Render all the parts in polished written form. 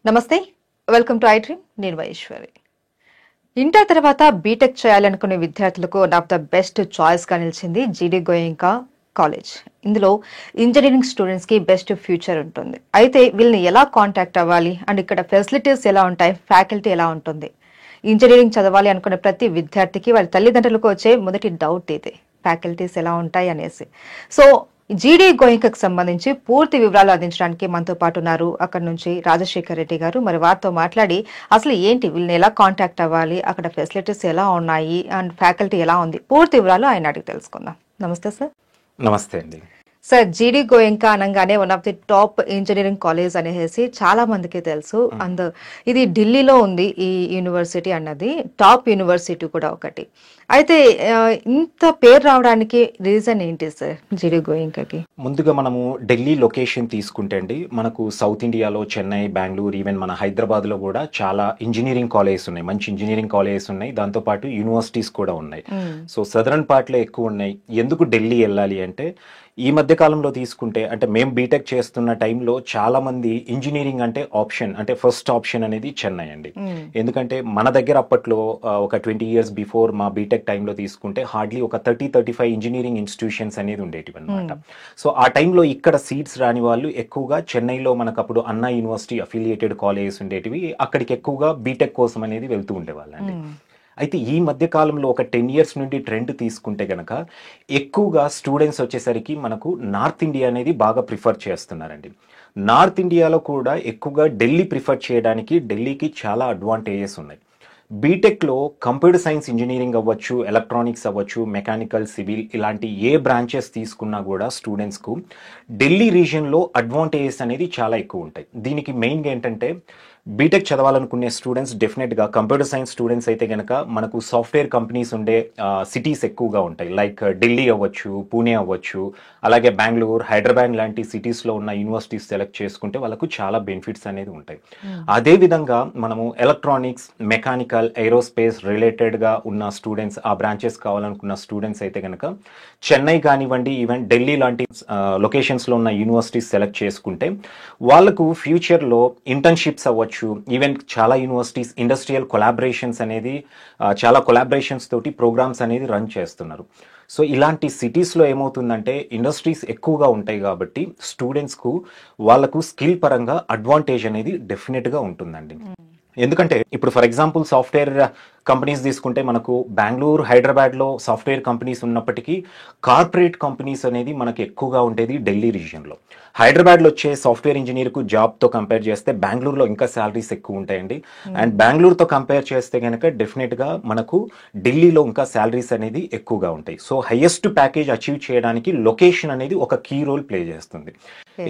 నమస్తే, welcome to iDream. నేను వైశ్వరి. Inter తర్వాత బీటెక్ చేయాలనుకునే విద్యార్థులకు one of the best choice గా నిలిచింది జీడీ గోయంకా కాలేజ్. ఇందులో ఇంజనీరింగ్ స్టూడెంట్స్ కి బెస్ట్ ఫ్యూచర్ ఉంటుంది. అయితే వీళ్ళని ఎలా కాంటాక్ట్ అవ్వాలి అండ్ ఇక్కడ ఫెసిలిటీస్ ఎలా ఉంటాయి, ఫ్యాకల్టీ ఎలా ఉంటుంది? ఇంజనీరింగ్ చదవాలి అనుకునే ప్రతి విద్యార్థికి వారి తల్లిదండ్రులకు వచ్చే మొదటి డౌట్ ఇదే, ఫ్యాకల్టీస్ ఎలా ఉంటాయి అనేసి. సో జీడీ గోయంకాకు సంబంధించి పూర్తి వివరాలు అందించడానికి మనతో పాటు ఉన్నారు అక్కడ నుంచి రాజశేఖర్ రెడ్డి గారు. మరి వారితో మాట్లాడి అసలు ఏంటి, వీళ్ళని ఎలా కాంటాక్ట్ అవ్వాలి, అక్కడ ఫెసిలిటీస్ ఎలా ఉన్నాయి అండ్ ఫ్యాకల్టీ ఎలా ఉంది, పూర్తి వివరాలు ఆయన అడిగి తెలుసుకుందాం. నమస్తే సార్. నమస్తే అండి. సార్, జీడీ గోయంకా అనగానే one of the top engineering college అనేసి చాలా మందికి తెలుసు. అండ్ ఇది ఢిల్లీలో ఉంది ఈ యూనివర్సిటీ అన్నది, టాప్ యూనివర్సిటీ కూడా ఒకటి. అయితే ఇంత పేరు రావడానికి రీజన్ ఏంటి సార్ జీడీ గోయంకాకి? ముందుగా మనము ఢిల్లీ లొకేషన్ తీసుకుంటే అండి, మనకు సౌత్ ఇండియాలో చెన్నై, బెంగళూరు, ఈవెన్ మన హైదరాబాద్లో కూడా చాలా ఇంజనీరింగ్ కాలేజెస్ ఉన్నాయి, మంచి ఇంజనీరింగ్ కాలేజెస్ ఉన్నాయి. దాంతోపాటు యూనివర్సిటీస్ కూడా ఉన్నాయి. సో సదరన్ పార్ట్లో ఎక్కువ ఉన్నాయి. ఎందుకు ఢిల్లీ వెళ్ళాలి అంటే, ఈ మధ్య కాలంలో తీసుకుంటే అంటే మేము బీటెక్ చేస్తున్న టైంలో చాలా మంది ఇంజనీరింగ్ అంటే ఆప్షన్, అంటే ఫస్ట్ ఆప్షన్ అనేది చెన్నై అండి. ఎందుకంటే మన దగ్గర అప్పట్లో ఒక 20 years బిఫోర్ మా బీటెక్ టైంలో తీసుకుంటే హార్డ్లీ ఒక 30-35 ఇంజనీరింగ్ ఇన్స్టిట్యూషన్స్ అనేది ఉండేటివి అనమాట. సో ఆ టైంలో ఇక్కడ సీట్స్ రాని వాళ్ళు ఎక్కువగా చెన్నైలో మనకు అప్పుడు అన్నా యూనివర్సిటీ అఫిలియేటెడ్ కాలేజెస్ ఉండేటివి, అక్కడికి ఎక్కువగా బీటెక్ కోసం అనేది వెళ్తూ ఉండేవాళ్ళండి. అయితే ఈ మధ్య కాలంలో ఒక 10 years నుండి ట్రెండ్ తీసుకుంటే గనక ఎక్కువగా స్టూడెంట్స్ వచ్చేసరికి మనకు నార్త్ ఇండియా అనేది బాగా ప్రిఫర్ చేస్తున్నారండి. నార్త్ ఇండియాలో కూడా ఎక్కువగా ఢిల్లీ ప్రిఫర్ చేయడానికి ఢిల్లీకి చాలా అడ్వాంటేజెస్ ఉన్నాయి. బీటెక్లో కంప్యూటర్ సైన్స్ ఇంజనీరింగ్ అవ్వచ్చు, ఎలక్ట్రానిక్స్ అవ్వచ్చు, మెకానికల్, సివిల్ ఇలాంటి ఏ బ్రాంచెస్ తీసుకున్నా కూడా స్టూడెంట్స్కు ఢిల్లీ రీజియన్లో అడ్వాంటేజెస్ అనేది చాలా ఎక్కువ ఉంటాయి. దీనికి మెయిన్గా ఏంటంటే, బీటెక్ చదవాలనుకునే స్టూడెంట్స్ డెఫినెట్గా కంప్యూటర్ సైన్స్ స్టూడెంట్స్ అయితే కనుక మనకు సాఫ్ట్వేర్ కంపెనీస్ ఉండే సిటీస్ ఎక్కువగా ఉంటాయి. లైక్ ఢిల్లీ అవ్వచ్చు, పూణే అవ్వచ్చు, అలాగే బెంగళూరు, హైదరాబాద్ లాంటి సిటీస్లో ఉన్న యూనివర్సిటీస్ సెలెక్ట్ చేసుకుంటే వాళ్ళకు చాలా బెనిఫిట్స్ అనేది ఉంటాయి. అదేవిధంగా మనము ఎలక్ట్రానిక్స్, మెకానికల్, ఏరోస్పేస్ రిలేటెడ్గా ఉన్న స్టూడెంట్స్, ఆ బ్రాంచెస్ కావాలనుకున్న స్టూడెంట్స్ అయితే కనుక చెన్నై కానివ్వండి, ఈవెన్ ఢిల్లీ లాంటి లొకేషన్స్లో ఉన్న యూనివర్సిటీస్ సెలెక్ట్ చేసుకుంటే వాళ్ళకు ఫ్యూచర్లో ఇంటర్న్షిప్స్ అవ్వచ్చు, ఈవెన్ చాలా యూనివర్సిటీస్ ఇండస్ట్రియల్ కొలాబరేషన్స్ అనేది చాలా కొలాబరేషన్స్ తోటి ప్రోగ్రామ్స్ అనేది రన్ చేస్తున్నారు. సో ఇలాంటి సిటీస్లో ఏమవుతుందంటే ఇండస్ట్రీస్ ఎక్కువగా ఉంటాయి కాబట్టి స్టూడెంట్స్కు వాళ్ళకు స్కిల్ పరంగా అడ్వాంటేజ్ అనేది డెఫినెట్గా ఉంటుందండి. ఎందుకంటే ఇప్పుడు ఫర్ ఎగ్జాంపుల్ సాఫ్ట్వేర్ కంపెనీస్ తీసుకుంటే మనకు బెంగళూరు, హైదరాబాద్లో సాఫ్ట్వేర్ కంపెనీస్ ఉన్నప్పటికీ కార్పొరేట్ కంపెనీస్ అనేది మనకు ఎక్కువగా ఉండేది ఢిల్లీ రీజియన్లో. హైదరాబాద్లో వచ్చే సాఫ్ట్వేర్ ఇంజనీర్కు జాబ్తో కంపేర్ చేస్తే బెంగళూరులో ఇంకా శాలరీస్ ఎక్కువ ఉంటాయండి. అండ్ బెంగళూరుతో కంపేర్ చేస్తే కనుక డెఫినెట్గా మనకు ఢిల్లీలో ఇంకా శాలరీస్ అనేది ఎక్కువగా ఉంటాయి. సో హైయెస్ట్ ప్యాకేజ్ అచీవ్ చేయడానికి లొకేషన్ అనేది ఒక కీ రోల్ ప్లే చేస్తుంది.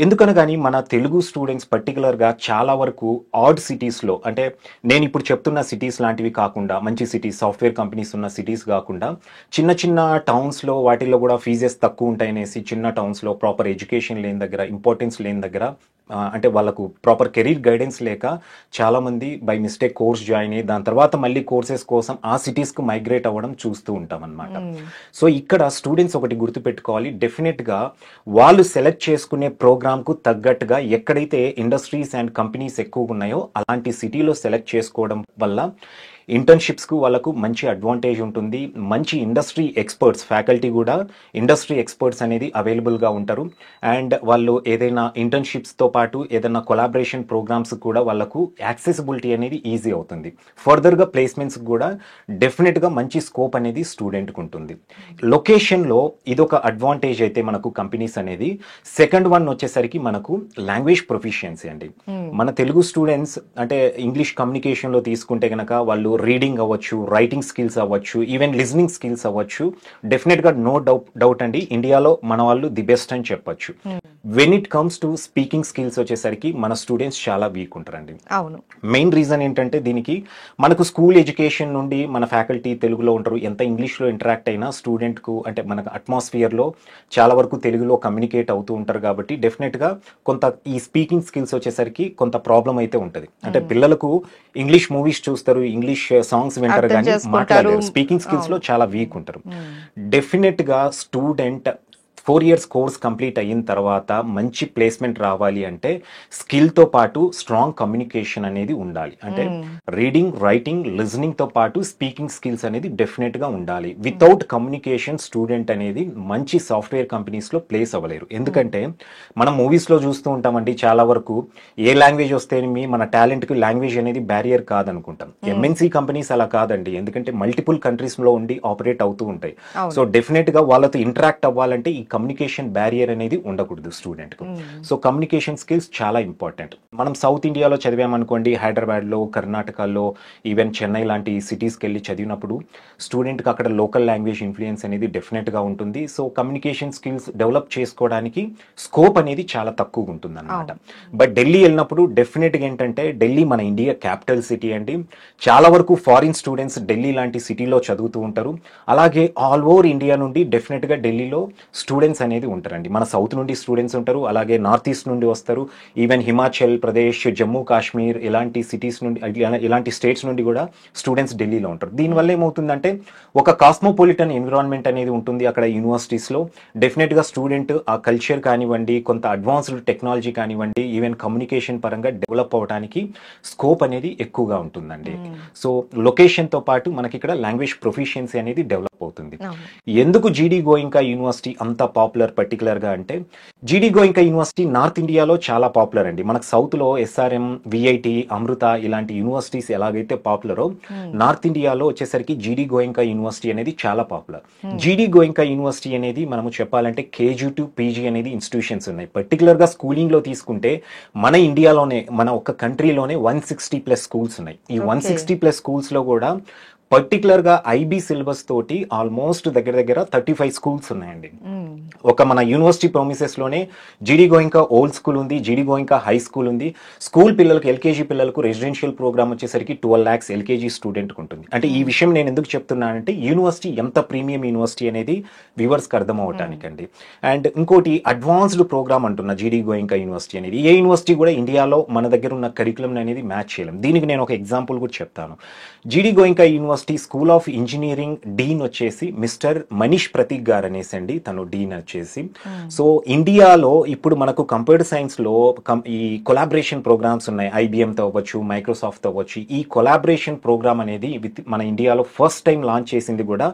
ఎందుకనగాని మన తెలుగు స్టూడెంట్స్ పర్టికులర్గా చాలా వరకు ఆడ్ సిటీస్లో, అంటే నేను ఇప్పుడు చెప్తున్న సిటీస్ లాంటివి కాకుండా మంచి సిటీస్, సాఫ్ట్వేర్ కంపెనీస్ ఉన్న సిటీస్ కాకుండా చిన్న చిన్న టౌన్స్లో వాటిల్లో కూడా ఫీజెస్ తక్కువ ఉంటాయనేసి చిన్న టౌన్స్లో ప్రాపర్ ఎడ్యుకేషన్ లేని దగ్గర, ఇంపార్టెన్స్ లేని దగ్గర, అంటే వాళ్ళకు ప్రాపర్ కెరీర్ గైడెన్స్ లేక చాలామంది బై మిస్టేక్ కోర్స్ జాయిన్ అయ్యి దాని తర్వాత మళ్ళీ కోర్సెస్ కోసం ఆ సిటీస్కు మైగ్రేట్ అవ్వడం చూస్తూ ఉంటాం అనమాట. సో ఇక్కడ స్టూడెంట్స్ ఒకటి గుర్తుపెట్టుకోవాలి, డెఫినెట్గా వాళ్ళు సెలెక్ట్ చేసుకునే ప్రోగ్రామ్కు తగ్గట్టుగా ఎక్కడైతే ఇండస్ట్రీస్ అండ్ కంపెనీస్ ఎక్కువగా ఉన్నాయో అలాంటి సిటీలో సెలెక్ట్ చేసుకోవడం వల్ల ఇంటర్న్షిప్స్కు వాళ్ళకు మంచి అడ్వాంటేజ్ ఉంటుంది. మంచి ఇండస్ట్రీ ఎక్స్పర్ట్స్, ఫ్యాకల్టీ కూడా ఇండస్ట్రీ ఎక్స్పర్ట్స్ అనేది అవైలబుల్గా ఉంటారు. అండ్ వాళ్ళు ఏదైనా ఇంటర్న్షిప్స్తో పాటు ఏదైనా కొలాబరేషన్ ప్రోగ్రామ్స్ కూడా వాళ్ళకు యాక్సెసిబిలిటీ అనేది ఈజీ అవుతుంది. ఫర్దర్గా ప్లేస్మెంట్స్ కూడా డెఫినెట్గా మంచి స్కోప్ అనేది స్టూడెంట్కి ఉంటుంది. లొకేషన్లో ఇదొక అడ్వాంటేజ్ అయితే మనకు కంపెనీస్ అనేది. సెకండ్ వన్ వచ్చేసరికి మనకు లాంగ్వేజ్ ప్రొఫిషియన్సీ అండి. మన తెలుగు స్టూడెంట్స్ అంటే ఇంగ్లీష్ కమ్యూనికేషన్లో తీసుకుంటే కనుక వాళ్ళు రీడింగ్ అవ్వచ్చు, రైటింగ్ స్కిల్స్ అవ్వచ్చు, ఈవెన్ లిజనింగ్ స్కిల్స్ అవ్వచ్చు, డెఫినెట్గా నో డౌట్ అండి ఇండియాలో మన వాళ్ళు ది బెస్ట్ అని చెప్పొచ్చు. When it comes to speaking skills వచ్చేసరికి మన స్టూడెంట్స్ చాలా వీక్ ఉంటారండి. అవును. మెయిన్ రీజన్ ఏంటంటే దీనికి మనకు స్కూల్ ఎడ్యుకేషన్ నుండి మన ఫ్యాకల్టీ తెలుగులో ఉంటారు. ఎంత ఇంగ్లీష్లో ఇంటరాక్ట్ అయినా స్టూడెంట్కు అంటే మనకు అట్మాస్ఫియర్లో చాలా వరకు తెలుగులో కమ్యూనికేట్ అవుతూ ఉంటారు కాబట్టి డెఫినెట్గా కొంత ఈ స్పీకింగ్ స్కిల్స్ వచ్చేసరికి కొంత ప్రాబ్లం అయితే ఉంటుంది. అంటే పిల్లలకు ఇంగ్లీష్ మూవీస్ చూస్తారు, ఇంగ్లీష్ సాంగ్స్ వింటారు కానీ మాట్లాడలేరు. స్పీకింగ్ స్కిల్స్ లో చాలా వీక్ ఉంటారు. డెఫినెట్ గా స్టూడెంట్ 4 ఇయర్స్ కోర్స్ కంప్లీట్ అయిన తర్వాత మంచి ప్లేస్మెంట్ రావాలి అంటే స్కిల్తో పాటు స్ట్రాంగ్ కమ్యూనికేషన్ అనేది ఉండాలి. అంటే రీడింగ్, రైటింగ్, లిజనింగ్ తో పాటు స్పీకింగ్ స్కిల్స్ అనేది డెఫినెట్ గా ఉండాలి. వితౌట్ కమ్యూనికేషన్ స్టూడెంట్ అనేది మంచి సాఫ్ట్వేర్ కంపెనీస్ లో ప్లేస్ అవ్వలేరు. ఎందుకంటే మనం మూవీస్ లో చూస్తూ ఉంటామండి, చాలా వరకు ఏ లాంగ్వేజ్ వస్తేనేమి మన టాలెంట్ కి లాంగ్వేజ్ అనేది బ్యారియర్ కాదనుకుంటాం. ఎంఎన్సీ కంపెనీస్ అలా కాదండి, ఎందుకంటే మల్టిపుల్ కంట్రీస్ లో ఉండి ఆపరేట్ అవుతూ ఉంటాయి. సో డెఫినెట్ గా వాళ్ళతో ఇంటరాక్ట్ అవ్వాలంటే ఈ కమ్యూనికేషన్ బ్యారియర్ అనేది ఉండకూడదు స్టూడెంట్ కు. సో కమ్యూనికేషన్ స్కిల్స్ చాలా ఇంపార్టెంట్. మనం సౌత్ ఇండియాలో చదివామనుకోండి, హైదరాబాద్ లో, కర్ణాటకలో, ఈవెన్ చెన్నై లాంటి సిటీస్కి వెళ్ళి చదివినప్పుడు స్టూడెంట్ కి అక్కడ లోకల్ లాంగ్వేజ్ ఇన్ఫ్లుయెన్స్ అనేది డెఫినెట్ గా ఉంటుంది. సో కమ్యూనికేషన్ స్కిల్స్ డెవలప్ చేసుకోవడానికి స్కోప్ అనేది చాలా తక్కువగా ఉంటుంది అన్నమాట. బట్ ఢిల్లీ వెళ్ళినప్పుడు డెఫినెట్ గా ఏంటంటే, ఢిల్లీ మన ఇండియా క్యాపిటల్ సిటీ అండి. చాలా వరకు ఫారిన్ స్టూడెంట్స్ ఢిల్లీ లాంటి సిటీలో చదువుతూ ఉంటారు. అలాగే ఆల్ ఓవర్ ఇండియా నుండి డెఫినెట్ గా ఢిల్లీలో స్టూడెంట్స్ అనేది ఉంటారండి. మన సౌత్ నుండి స్టూడెంట్స్ ఉంటారు, అలాగే నార్త్ ఈస్ట్ నుండి వస్తారు, ఈవెన్ హిమాచల్ ప్రదేశ్, జమ్మూ కాశ్మీర్ ఇలాంటి సిటీస్ నుండి, ఇలాంటి స్టేట్స్ నుండి కూడా స్టూడెంట్స్ ఢిల్లీలో ఉంటారు. దీనివల్ల ఏమవుతుందంటే ఒక కాస్మోపాలిటన్ ఎన్విరాన్మెంట్ అనేది ఉంటుంది అక్కడ యూనివర్సిటీస్ లో. డెఫినెట్ గా స్టూడెంట్ ఆ కల్చర్ కానివ్వండి, కొంత అడ్వాన్స్డ్ టెక్నాలజీ కానివ్వండి, ఈవెన్ కమ్యూనికేషన్ పరంగా డెవలప్ అవడానికి స్కోప్ అనేది ఎక్కువగా ఉంటుందండి. సో లొకేషన్ తో పాటు మనకి ఇక్కడ లాంగ్వేజ్ ప్రొఫిషియన్సీ అనేది డెవలప్ అవుతుంది. ఎందుకు జీడీ గోయింకా యూనివర్సిటీ అంత పాపులర్ పర్టికులర్ గా అంటే, జీడీ గోయింకా యూనివర్సిటీ నార్త్ ఇండియాలో చాలా పాపులర్ అండి. మనకు సౌత్ లో ఎస్ఆర్ఎం, విఐటి, అమృత ఇలాంటి యూనివర్సిటీస్ ఎలాగైతే పాపులరో, నార్త్ ఇండియాలో వచ్చేసరికి జీడీ గోయింకా యూనివర్సిటీ అనేది చాలా పాపులర్. జీడీ గోయింకా యూనివర్సిటీ అనేది మనము చెప్పాలంటే కేజీ టు పీజీ అనేది ఇన్స్టిట్యూషన్స్ ఉన్నాయి. పర్టికులర్ గా స్కూలింగ్ లో తీసుకుంటే మన ఇండియాలోనే, మన ఒక్క కంట్రీలోనే 160+ స్కూల్స్ ఉన్నాయి. ఈ 160+ స్కూల్స్ లో కూడా పర్టికులర్ గా ఐబీ సిలబస్ తోటి ఆల్మోస్ట్ దగ్గర దగ్గర 35 స్కూల్స్ ఉన్నాయండి. ఒక మన యూనివర్సిటీ ప్రొమిసెస్ లోనే జీడీ గోయింకా ఓల్డ్ స్కూల్ ఉంది, జీడీ గోయింకా హై స్కూల్ ఉంది. స్కూల్ పిల్లలకు, ఎల్కేజీ పిల్లలకు రెసిడెన్షియల్ ప్రోగ్రామ్ వచ్చేసరికి 12 lakhs ఎల్కేజీ స్టూడెంట్ ఉంటుంది. అంటే ఈ విషయం నేను ఎందుకు చెప్తున్నానంటే, యూనివర్సిటీ ఎంత ప్రీమియం యూనివర్సిటీ అనేది వ్యూవర్స్ కి అర్థం అవటానికండి. అండ్ ఇంకోటి అడ్వాన్స్డ్ ప్రోగ్రామ్ అంటున్న జీడీ గోయింకా యూనివర్సిటీ అనేది, ఏ యూనివర్సిటీ కూడా ఇండియాలో మన దగ్గర ఉన్న కరికులం అనేది మ్యాచ్ చేయలేం. దీనికి నేను ఒక ఎగ్జాంపుల్ కూడా చెప్తాను. GD Goenka university school of engineering dean వచ్చేసి మిస్టర్ మనీష్ ప్రతీక్ గారు అనేసి అండి, తను డీన్ వచ్చేసి. సో ఇండియాలో ఇప్పుడు మనకు కంప్యూటర్ సైన్స్ లో ఈ కొలాబరేషన్ ప్రోగ్రామ్స్ ఉన్నాయి, ఐబిఎం తో అవ్వచ్చు, మైక్రోసాఫ్ట్ తో అవ్వచ్చు. ఈ కొలాబరేషన్ ప్రోగ్రామ్ అనేది మన ఇండియాలో ఫస్ట్ టైం లాంచ్ చేసింది కూడా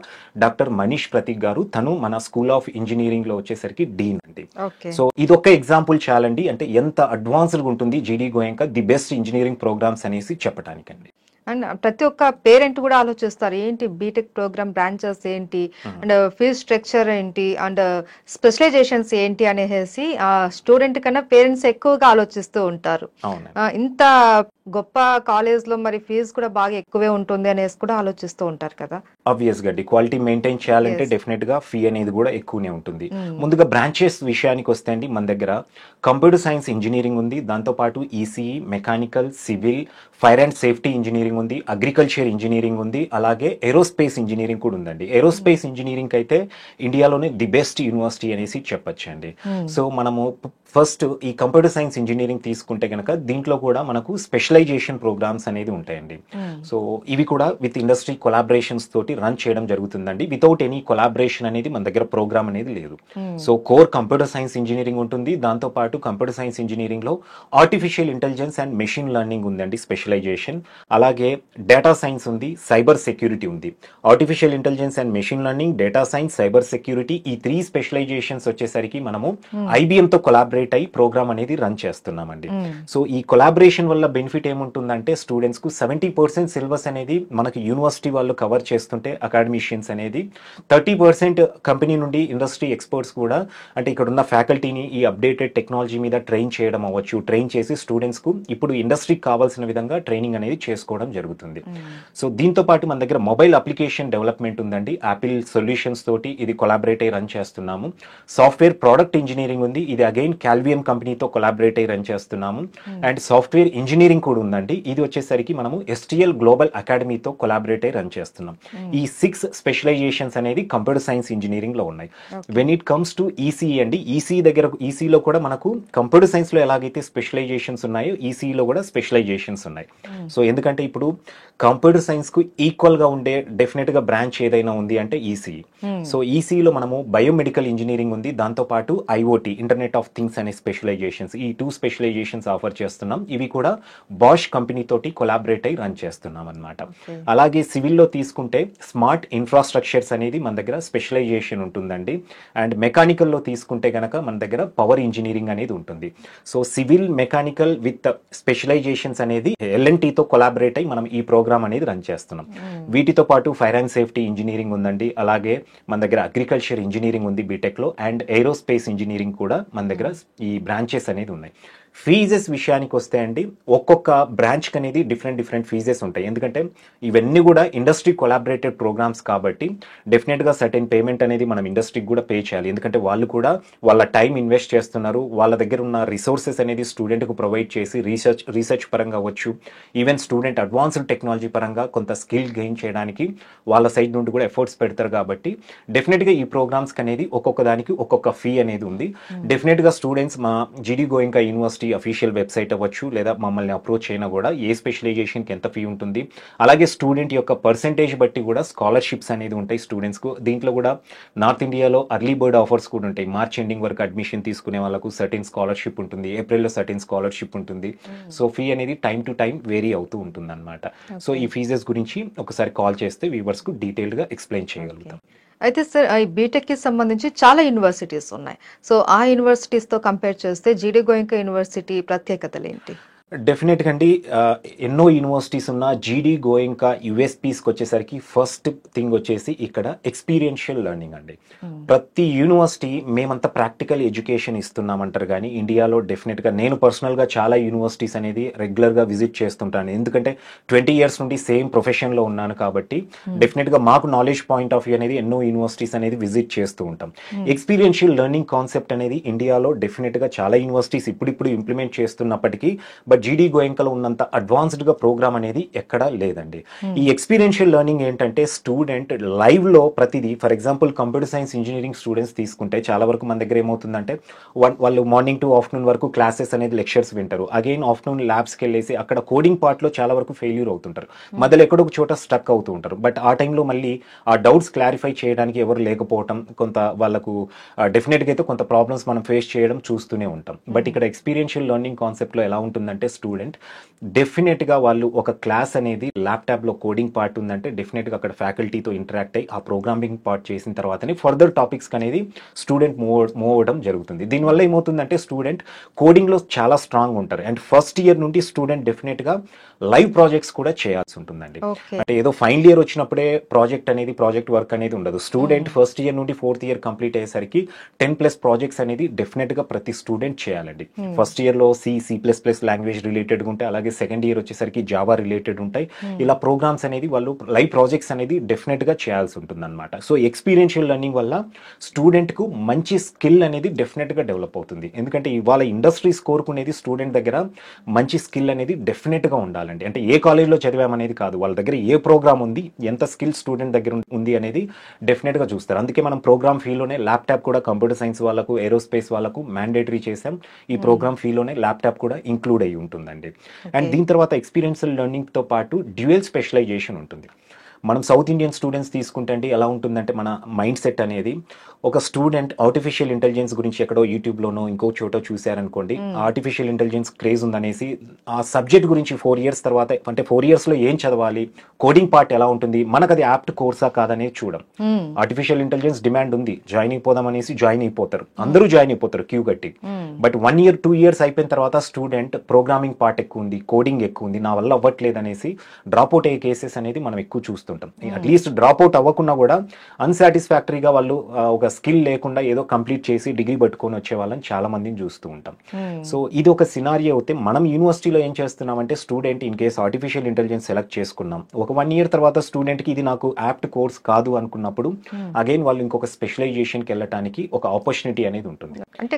డాక్టర్ మనీష్ ప్రతీక్ గారు. తను మన స్కూల్ ఆఫ్ ఇంజనీరింగ్ లో వచ్చేసరికి డీన్ అండి. సో ఇదొక ఎగ్జాంపుల్ చాలండి, అంటే ఎంత అడ్వాన్స్డ్ ఉంటుంది GD Goenka, the best engineering programmes అనేసి చెప్పడానికండి. అండ్ ప్రతి ఒక్క పేరెంట్ కూడా ఆలోచిస్తారు, ఏంటి బీటెక్ ప్రోగ్రామ్ బ్రాంచెస్ ఏంటి, అండ్ ఫీజ్ స్ట్రక్చర్ ఏంటి, అండ్ స్పెషలైజేషన్స్ ఏంటి అనేసి స్టూడెంట్ కన్నా పేరెంట్స్ ఎక్కువగా ఆలోచిస్తూ ఉంటారు. ఇంత గొప్ప కాలేజ్ లో మరి ఫీజు కూడా బాగా ఎక్కువే ఉంటుంది అనేసి కూడా ఆలోచిస్తూ ఉంటారు కదా. ఆబ్వియస్ గా క్వాలిటీ మెయింటైన్ చేయాలంటే డెఫినెట్ గా ఫీ అనేది కూడా ఎక్కువనే ఉంటుంది. ముందుగా బ్రాంచెస్ విషయానికి వస్తే అండి, మన దగ్గర కంప్యూటర్ సైన్స్ ఇంజనీరింగ్ ఉంది, దాంతో పాటు ECE, mechanical, civil, fire and safety engineering ఉంది, అగ్రికల్చర్ ఇంజనీరింగ్ ఉంది, అలాగే ఏరోస్పేస్ ఇంజనీరింగ్ కూడా ఉందండి. ఏరోస్పేస్ ఇంజనీరింగ్ అయితే ఇండియాలోనే ది బెస్ట్ యూనివర్సిటీ అనేసి చెప్పొచ్చండి. సో మనము ఫస్ట్ ఈ కంప్యూటర్ సైన్స్ ఇంజనీరింగ్ తీసుకుంటే కనుక దీంట్లో కూడా మనకు స్పెషలైజేషన్ ప్రోగ్రామ్స్ అనేది ఉంటాయండి. సో ఇవి కూడా విత్ ఇండస్ట్రీ కొలాబరేషన్స్ తోటి రన్ చేయడం జరుగుతుందండి. వితౌట్ ఎనీ కొలాబరేషన్ అనేది మన దగ్గర ప్రోగ్రామ్ అనేది లేదు. So core computer science engineering ఉంటుంది, దాంతో పాటు కంప్యూటర్ సైన్స్ ఇంజనీరింగ్ లో artificial intelligence and machine learning ఉందండి స్పెషలైజేషన్. అలాగే డేటా సైన్స్ ఉంది, సైబర్ సెక్యూరిటీ ఉంది. Artificial intelligence and machine learning, data science, cyber security, ఈ 3 స్పెషలైజేషన్స్ వచ్చేసరికి మనము ఐబిఎం తో కొలాబరేట్ అయ్యి ప్రోగ్రామ్ అనేది రన్ చేస్తున్నామండి. సో ఈ కొలాబరేషన్ వల్ల బెనిఫిట్ ఏముంటుందంటే, స్టూడెంట్స్ కు 70% సిలబస్ అనేది మనకి యూనివర్సిటీ వాళ్ళు కవర్ చేస్తుంటే అకాడమిషియన్స్ అనేది 30% కంపెనీ నుండి ఇండస్ట్రీ ఎక్స్పర్ట్స్ కూడా, అంటే ఇక్కడ ఉన్న ఫ్యాకల్టీని ఈ అప్డేటెడ్ టెక్నాలజీ మీద ట్రైన్ చేయడం అవ్వచ్చు, ట్రైన్ చేసి స్టూడెంట్స్ కు ఇప్పుడు ఇండస్ట్రీకి కావాల్సిన విధంగా ట్రైనింగ్ అనేది చేసుకోవడం జరుగుతుంది. సో దీంతో పాటు మన దగ్గర మొబైల్ అప్లికేషన్ డెవలప్మెంట్ ఉందండి, యాపిల్ సొల్యూషన్స్ తోటి ఇది కొలాబరేట్ అయ్యి రన్ చేస్తున్నాము. సాఫ్ట్వేర్ ప్రోడక్ట్ ఇంజనీరింగ్ ఉంది, ఇది అగైన్ క్యాల్వియం కంపెనీతో కొలాబరేట్ అయ్యి రన్ చేస్తున్నాము. అండ్ సాఫ్ట్వేర్ ఇంజనీరింగ్ కూడా ఉందండి. ఇది వచ్చేసరికి మనము STL గ్లోబల్ అకాడమీతో కొలాబరేట్ అయి రన్ చేస్తున్నాం. ఈ 6 స్పెషలైజేషన్స్ అనేది కంప్యూటర్ సైన్స్ ఇంజనీరింగ్ లో ఉన్నాయి. When it comes to ECE అండి, ఈసీలో కూడా మనకు కంప్యూటర్ సైన్స్ లో ఎలాగైతే స్పెషలైజేషన్స్ ఉన్నాయో ఈసీఈలో కూడా స్పెషలైజేషన్స్ ఉన్నాయి. సో ఎందుకంటే ఇప్పుడు కంప్యూటర్ సైన్స్ కు ఈక్వల్ గా ఉండే డెఫినెట్ గా బ్రాంచ్ ఏదైనా ఉంది అంటే ఈసీఈ. సో ఈసీఈలో మనము బయోమెడికల్ ఇంజనీరింగ్ ఉంది, దాంతో పాటు ఐఓటీ ఇంటర్నెట్ ఆఫ్ థింగ్స్ అనే స్పెషలైజేషన్స్, ఈ 2 స్పెషలైజేషన్స్ ఆఫర్ చేస్తున్నాం. ఇవి కూడా బాష్ కంపెనీ తోటి కొలాబరేట్ అయి రన్ చేస్తున్నాం అన్నమాట. అలాగే సివిల్లో తీసుకుంటే స్మార్ట్ ఇన్ఫ్రాస్ట్రక్చర్స్ అనేది మన దగ్గర స్పెషలైజేషన్ ఉంటుందండి. అండ్ మెకానికల్లో తీసుకుంటే గనక మన దగ్గర పవర్ ఇంజనీరింగ్ అనేది ఉంటుంది. So civil mechanical with specialisations అనేది LNTతో కొలాబరేట్ అయి మనం ఈ ప్రోగ్రామ్ అనేది రన్ చేస్తున్నాం. వీటితో పాటు ఫైర్ అండ్ సేఫ్టీ ఇంజనీరింగ్ ఉందండి. అలాగే మన దగ్గర అగ్రికల్చర్ ఇంజనీరింగ్ ఉంది బీటెక్ లో, అండ్ ఏరోస్పేస్ ఇంజనీరింగ్ కూడా మన దగ్గర ఈ బ్రాంచెస్ అనేది ఉన్నాయి. ఫీజెస్ విషయానికి వస్తే అండి, ఒక్కొక్క బ్రాంచ్కి అనేది డిఫరెంట్ ఫీజెస్ ఉంటాయి. ఎందుకంటే ఇవన్నీ కూడా ఇండస్ట్రీ కొలాబరేటెడ్ ప్రోగ్రామ్స్ కాబట్టి డెఫినెట్గా సర్టెన్ పేమెంట్ అనేది మనం ఇండస్ట్రీకి కూడా పే చేయాలి. ఎందుకంటే వాళ్ళు కూడా వాళ్ళ టైం ఇన్వెస్ట్ చేస్తున్నారు, వాళ్ళ దగ్గర ఉన్న రిసోర్సెస్ అనేది స్టూడెంట్కు ప్రొవైడ్ చేసి రీసెర్చ్ పరంగా అవ్వచ్చు, ఈవెన్ స్టూడెంట్ అడ్వాన్స్డ్ టెక్నాలజీ పరంగా కొంత స్కిల్ గెయిన్ చేయడానికి వాళ్ళ సైడ్ నుండి కూడా ఎఫర్ట్స్ పెడతారు. కాబట్టి డెఫినెట్గా ఈ ప్రోగ్రామ్స్కి అనేది ఒక్కొక్క దానికి ఒక్కొక్క ఫీ అనేది ఉంది. డెఫినెట్గా స్టూడెంట్స్ మా GD Goenka university official website అవ్వచ్చు, లేదా మమ్మల్ని అప్రోచ్ అయినా కూడా ఏ స్పెషలైజేషన్కి ఎంత ఫీ ఉంటుంది, అలాగే స్టూడెంట్ యొక్క పర్సెంటేజ్ బట్టి కూడా స్కాలర్షిప్స్ అనేది ఉంటాయి స్టూడెంట్స్కు. దీంట్లో కూడా నార్త్ ఇండియాలో అర్లీ బర్డ్ ఆఫర్స్ కూడా ఉంటాయి. మార్చ్ ఎండింగ్ వరకు అడ్మిషన్ తీసుకునే వాళ్ళకు సర్టెన్ స్కాలర్షిప్ ఉంటుంది, ఏప్రిల్లో సర్టెన్ స్కాలర్షిప్ ఉంటుంది. సో ఫీ అనేది టైం టు టైం వేరీ అవుతూ ఉంటుంది అనమాట. సో ఈ ఫీజెస్ గురించి ఒకసారి కాల్ చేస్తే వ్యూవర్స్కు డీటెయిల్డ్గా ఎక్స్ప్లెయిన్ చేయగలుగుతాం. అయితే సార్, ఈ బీటెక్కి సంబంధించి చాలా యూనివర్సిటీస్ ఉన్నాయి. సో ఆ యూనివర్సిటీస్తో కంపేర్ చేస్తే జీడీ గోయింకా యూనివర్సిటీ ప్రత్యేకతలు ఏంటి? డెఫినెట్గా అండి, ఎన్నో యూనివర్సిటీస్ ఉన్న GD గోయింకా USPస్కి వచ్చేసరికి ఫస్ట్ థింగ్ వచ్చేసి ఇక్కడ ఎక్స్పీరియన్షియల్ లెర్నింగ్ అండి. ప్రతి యూనివర్సిటీ మేమంతా ప్రాక్టికల్ ఎడ్యుకేషన్ ఇస్తున్నామంటారు, కానీ ఇండియాలో డెఫినెట్గా నేను పర్సనల్గా చాలా యూనివర్సిటీస్ అనేది రెగ్యులర్గా విజిట్ చేస్తుంటాను. ఎందుకంటే 20 years నుండి సేమ్ ప్రొఫెషన్లో ఉన్నాను కాబట్టి డెఫినెట్గా మాకు నాలెడ్జ్ పాయింట్ ఆఫ్ వ్యూ అనేది ఎన్నో యూనివర్సిటీస్ అనేది విజిట్ చేస్తూ ఉంటాం. ఎక్స్పీరియన్షియల్ లెర్నింగ్ కాన్సెప్ట్ అనేది ఇండియాలో డెఫినెట్గా చాలా యూనివర్సిటీస్ ఇప్పుడు ఇంప్లిమెంట్ చేస్తున్నప్పటికీ బట్ GD గోయింకాలో ఉన్నంత అడ్వాన్స్డ్ గా ప్రోగ్రామ్ అనేది ఎక్కడా లేదండి. ఈ ఎక్స్పీరియన్షియల్ లెర్నింగ్ ఏంటంటే స్టూడెంట్ లైవ్ లో ప్రతిదీ, for example computer science engineering students తీసుకుంటే చాలా వరకు మన దగ్గర ఏమవుతుందంటే వాళ్ళు మార్నింగ్ టు ఆఫ్టర్నూన్ వరకు క్లాసెస్ అనేది లెక్చర్స్ వింటారు, అగైన్ ఆఫ్టర్నూన్ ల్యాబ్స్కి వెళ్ళేసి అక్కడ కోడింగ్ పార్ట్ లో చాలా వరకు ఫెయిల్యూర్ అవుతుంటారు, మధ్యలో ఎక్కడో ఒక చోట స్టక్ అవుతూ ఉంటారు. బట్ ఆ టైంలో మళ్ళీ ఆ డౌట్స్ క్లారిఫై చేయడానికి ఎవరు లేకపోవటం, కొంత వాళ్ళకు డెఫినెట్గా అయితే కొంత ప్రాబ్లమ్స్ మనం ఫేస్ చేయడం చూస్తూనే ఉంటాం. బట్ ఇక్కడ ఎక్స్పీరియన్షియల్ లెర్నింగ్ కాన్సెప్ట్ లో ఎలా ఉంటుందంటే స్టూడెంట్ డెఫినెట్ గా వాళ్ళు ఒక క్లాస్ అనేది ల్యాప్టాప్ లో కోడింగ్ పార్ట్ ఉందంటే డెఫినెట్ గా అక్కడ ఫ్యాకల్టీతో ఇంటరాక్ట్ అయ్యి ఆ ప్రోగ్రామింగ్ పార్ట్ చేసిన తర్వాతనే ఫర్దర్ టాపిక్స్ అనేది స్టూడెంట్ మూవ్ అవ్వడం జరుగుతుంది. దీనివల్ల ఏమవుతుందంటే స్టూడెంట్ కోడింగ్ లో చాలా స్ట్రాంగ్ ఉంటారు. అండ్ ఫస్ట్ ఇయర్ నుండి స్టూడెంట్ డెఫినెట్ గా లైవ్ ప్రాజెక్ట్స్ కూడా చేయాల్సి ఉంటుందండి. అంటే ఏదో ఫైనల్ ఇయర్ వచ్చినప్పుడే ప్రాజెక్ట్ వర్క్ అనేది ఉండదు. స్టూడెంట్ ఫస్ట్ ఇయర్ నుండి 4th ఇయర్ కంప్లీట్ అయ్యేసరికి 10+ ప్రాజెక్ట్స్ అనేది డెఫినెట్ గా ప్రతి స్టూడెంట్ చేయాలండి. ఫస్ట్ ఇయర్ లో C++ లాంగ్వేజ్ రిలేటెడ్ ఉంటాయి, అలాగే సెకండ్ ఇయర్ వచ్చేసరికి జావా రిలేటెడ్ ఉంటాయి. ఇలా ప్రోగ్రామ్స్ అనేది వాళ్ళు లైవ్ ప్రాజెక్ట్స్ అనేది డెఫినెట్ గా చేయాల్సి ఉంటుంది అనమాట. సో ఎక్స్పీరియన్షియల్ లెర్నింగ్ వల్ల స్టూడెంట్ కు మంచి స్కిల్ అనేది డెఫినెట్ గా డెవలప్ అవుతుంది. ఎందుకంటే ఇవాళ ఇండస్ట్రీస్ కోరుకునేది స్టూడెంట్ దగ్గర మంచి స్కిల్ అనేది డెఫినెట్ గా ఉండాలండి. అంటే ఏ కాలేజ్లో చదివామనేది కాదు, వాళ్ళ దగ్గర ఏ ప్రోగ్రామ్ ఉంది, ఎంత స్కిల్ స్టూడెంట్ దగ్గర ఉంది అనేది డెఫినెట్ గా చూస్తారు. అందుకే మనం ప్రోగ్రామ్ ఫీలోనే ల్యాప్టాప్ కూడా కంప్యూటర్ సైన్స్ వాళ్ళకు, ఏరోస్పేస్ వాళ్ళకు మ్యాండేటరీ చేసాం. ఈ ప్రోగ్రామ్ ఫీలోనే ల్యాప్టాప్ కూడా ఇంక్లూడ్ అయ్యి ఉంటుందండి. అండ్ దీని తర్వాత ఎక్స్పీరియన్షియల్ లెర్నింగ్ తో పాటు డ్యూయల్ స్పెషలైజేషన్ ఉంటుంది. మనం సౌత్ ఇండియన్ స్టూడెంట్స్ తీసుకుంటే అండి ఎలా ఉంటుందంటే మన మైండ్ సెట్ అనేది, ఒక స్టూడెంట్ ఆర్టిఫిషియల్ ఇంటెలిజెన్స్ గురించి ఎక్కడో యూట్యూబ్లోనో ఇంకో చోటో చూశారనుకోండి, ఆర్టిఫిషియల్ ఇంటెలిజెన్స్ క్రేజ్ ఉందనేసి ఆ సబ్జెక్ట్ గురించి 4 years తర్వాత, అంటే 4 yearsలో ఏం చదవాలి, కోడింగ్ పార్ట్ ఎలా ఉంటుంది, మనకు అది యాప్ట్ కోర్సా కాదనేది చూడం. ఆర్టిఫిషియల్ ఇంటెలిజెన్స్ డిమాండ్ ఉంది, జాయిన్ అయిపోదాం అనేసి జాయిన్ అయిపోతారు, అందరూ జాయిన్ అయిపోతారు క్యూ కట్టి. బట్ 1 year 2 years అయిపోయిన తర్వాత స్టూడెంట్ ప్రోగ్రామింగ్ పార్ట్ ఎక్కువ ఉంది, కోడింగ్ ఎక్కువ ఉంది, నా వల్ల అవ్వట్లేదు అనేసి డ్రాప్ అవుట్ అయ్యే కేసెస్ అనేది మనం ఎక్కువ చూస్తాం. చూస్తుంటాం. అట్లీస్ట్ డ్రాప్ అవుట్ అవ్వకుండా కూడా అన్సాటిస్ఫాక్టరీగా వాళ్ళు ఒక స్కిల్ లేకుండా ఏదో కంప్లీట్ చేసి డిగ్రీ పట్టుకొని వచ్చే వాళ్ళని చాలా మందిని చూస్తూ ఉంటాం. సో ఇది ఒక సినారియో అయితే మనం యూనివర్సిటీలో ఏం చేస్తున్నామంటే student in case artificial intelligence select చేసుకున్నాం, ఒక 1 year తర్వాత స్టూడెంట్కి ఇది నాకు యాప్ట్ కోర్స్ కాదు అనుకున్నప్పుడు అగైన్ వాళ్ళు ఇంకొక స్పెషలైజేషన్కి వెళ్ళటానికి ఒక ఆపర్చునిటీ అనేది ఉంటుంది. అంటే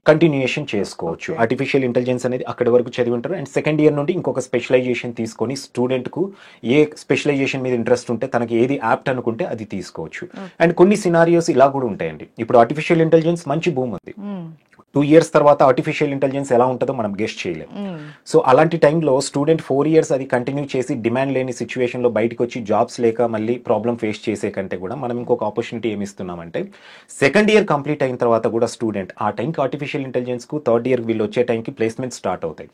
కంటిన్యూషన్ చేసుకోవచ్చు. ఆర్టిఫిషియల్ ఇంటెలిజెన్స్ అనేది అక్కడి వరకు చదివి ఉంటారు అండ్ సెకండ్ ఇయర్ నుండి ఇంకొక స్పెషలైజేషన్ తీసుకొని స్టూడెంట్ కు ఏ స్పెషలైజేషన్ మీద ఇంట్రెస్ట్ ఉంటే తనకి ఏది యాప్ట్ అనుకుంటే అది తీసుకోవచ్చు. అండ్ కొన్ని సినారియోస్ ఇలా కూడా ఉంటాయండి. ఇప్పుడు ఆర్టిఫిషియల్ ఇంటెలిజెన్స్ మంచి భూమి ఉంది, 2 years తర్వాత ఆర్టిఫిషియల్ ఇంటెలిజెన్స్ ఎలా ఉంటుందో మనం గెస్ట్ చేయలేం. సో అలాంటి టైంలో స్టూడెంట్ 4 years అది కంటిన్యూ చేసి డిమాండ్ లేని సిచ్యువేషన్లో బయటకు వచ్చి జాబ్స్ లేక మళ్ళీ ప్రాబ్లం ఫేస్ చేసే కంటే కూడా మనం ఇంకొక ఆపర్చునిటీ ఏమి ఇస్తున్నామంటే సెకండ్ ఇయర్ కంప్లీట్ అయిన తర్వాత కూడా స్టూడెంట్ ఆ టైంకి ఆర్టిఫిషియల్ ఇంటెలిజెన్స్ కు థర్డ్ ఇయర్ వీళ్ళు వచ్చే టైంకి ప్లేస్మెంట్ స్టార్ట్ అవుతాయి.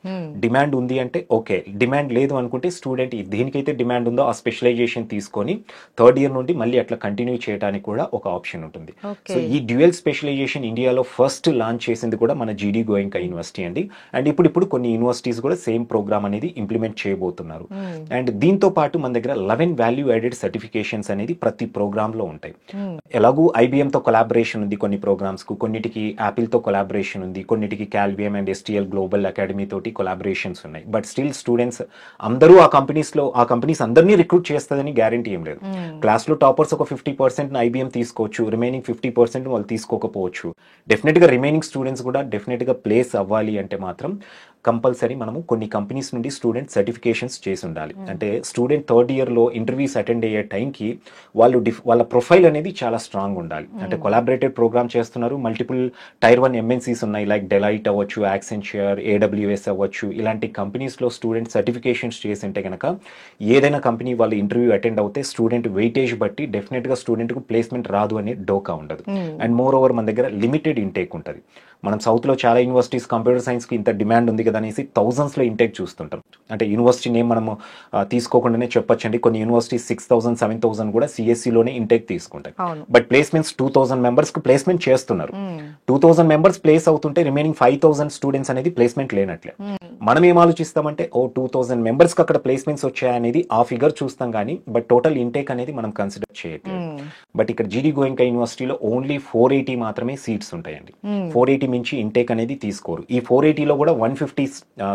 డిమాండ్ ఉంది అంటే ఓకే, డిమాండ్ లేదు అనుకుంటే స్టూడెంట్ దేనికైతే డిమాండ్ ఉందో ఆ స్పెషలైజేషన్ తీసుకొని థర్డ్ ఇయర్ నుండి మళ్ళీ అట్లా కంటిన్యూ చేయడానికి కూడా ఒక ఆప్షన్ ఉంటుంది. సో ఈ డ్యూయల్ స్పెషలైజేషన్ ఇండియాలో ఫస్ట్ లాంచ్ చేసింది కూడా మన జీడీ గోయంకా యూనివర్సిటీ అండి. అండ్ ఇప్పుడు కొన్ని యూనివర్సిటీస్ కూడా సేమ్ ప్రోగ్రామ్ అనేది ఇంప్లిమెంట్ చేయబోతున్నారు. అండ్ దీంతో పాటు మన దగ్గర 11 వాల్యూ యాడెడ్ సర్టిఫికేషన్స్ అనేది ప్రతి ప్రోగ్రామ్ లో ఉంటాయి. ఎలాగూ ఐబిఎం తో కొలాబరేషన్ ఉంది కొన్ని ప్రోగ్రామ్స్ కు, కొన్నిటికి యాపిల్ తో కొలాబరేషన్ ఉంది, కొన్నిటికి క్యాల్విఎం అండ్ ఎస్టీఎల్ గ్లోబల్ అకాడమీ తోటి కొలాబరేషన్స్ ఉన్నాయి. బట్ స్టిల్ స్టూడెంట్స్ అందరూ ఆ కంపెనీస్ అందరినీ రిక్రూట్ చేస్తుందని గ్యారంటీ ఏం లేదు. క్లాస్ లో టాపర్స్ ఒక 50% ఐబిఎం తీసుకోవచ్చు, రిమైనింగ్ 50% వాళ్ళు తీసుకోకపోవచ్చు. డెఫినెట్ గా రిమైనింగ్ స్టూడెంట్స్ కూడా డెఫినెట్ గా ప్లేస్ అవ్వాలి అంటే మాత్రం కంపల్సరీ మనము కొన్ని కంపెనీస్ నుండి స్టూడెంట్ సర్టిఫికేషన్స్ చేసి ఉండాలి. అంటే స్టూడెంట్ థర్డ్ ఇయర్ లో ఇంటర్వ్యూస్ అటెండ్ అయ్యే టైంకి వాళ్ళ ప్రొఫైల్ అనేది చాలా స్ట్రాంగ్ ఉండాలి. అంటే కొలాబరేటెడ్ ప్రోగ్రామ్ చేస్తున్నారు, మల్టిపుల్ టైర్ 1 ఎంఎన్సీస్ ఉన్నాయి, లైక్ డెలైట్ అవ్వచ్చు, యాక్సెంచర్, ఏడబ్ల్యూఎస్ అవ్వచ్చు. ఇలాంటి కంపెనీస్ లో స్టూడెంట్ సర్టిఫికేషన్స్ చేసి ఉంటే కనుక ఏదైనా కంపెనీ వాళ్ళు ఇంటర్వ్యూ అటెండ్ అవుతే స్టూడెంట్ వెయిటేజ్ బట్టి డెఫినెట్ గా స్టూడెంట్ కు ప్లేస్మెంట్ రాదు అనే డోకా ఉండదు. అండ్ మోర్ ఓవర్ మన దగ్గర లిమిటెడ్ ఇంటేక్ ఉంటుంది. మనం సౌత్ లో చాలా యూనివర్సిటీస్ కంప్యూటర్ సైన్స్ కి ఇంత డిమాండ్ ఉంది కదా అనేసి థౌజండ్స్ లో ఇంటేక్ చూస్తుంటాం. అంటే యూనివర్సిటీ నేమ్ మనము తీసుకోకుండానే చెప్పొచ్చండి, కొన్ని యూనివర్సిటీస్ 6,000 7,000 కూడా సిఎస్సి లోనే ఇంటేక్ తీసుకుంటాయి. బట్ ప్లేస్మెంట్స్ 2,000 మెంబర్స్ కు ప్లేస్మెంట్ చేస్తున్నారు. 2,000 మెంబర్స్ ప్లేస్ అవుతుంటే రిమైనింగ్ 5,000 స్టూడెంట్స్ అనేది ప్లేస్మెంట్ లేనట్లే. మనం ఏం ఆలోచిస్తామంటే 2,000 మెంబర్స్ కి అక్కడ ప్లేస్మెంట్స్ వచ్చాయనేది ఆ ఫిగర్ చూస్తాం కానీ బట్ టోటల్ ఇంటేక్ అనేది మనం కన్సిడర్ చేయట్లేదు. బట్ ఇక్కడ జీడీ గోయంకా యూనివర్సిటీలో ఓన్లీ 480 మాత్రమే సీట్స్ ఉంటాయండి. 480 మించి ఇంటేక్ అనేది తీసుకోరు. ఈ 480లో కూడా 150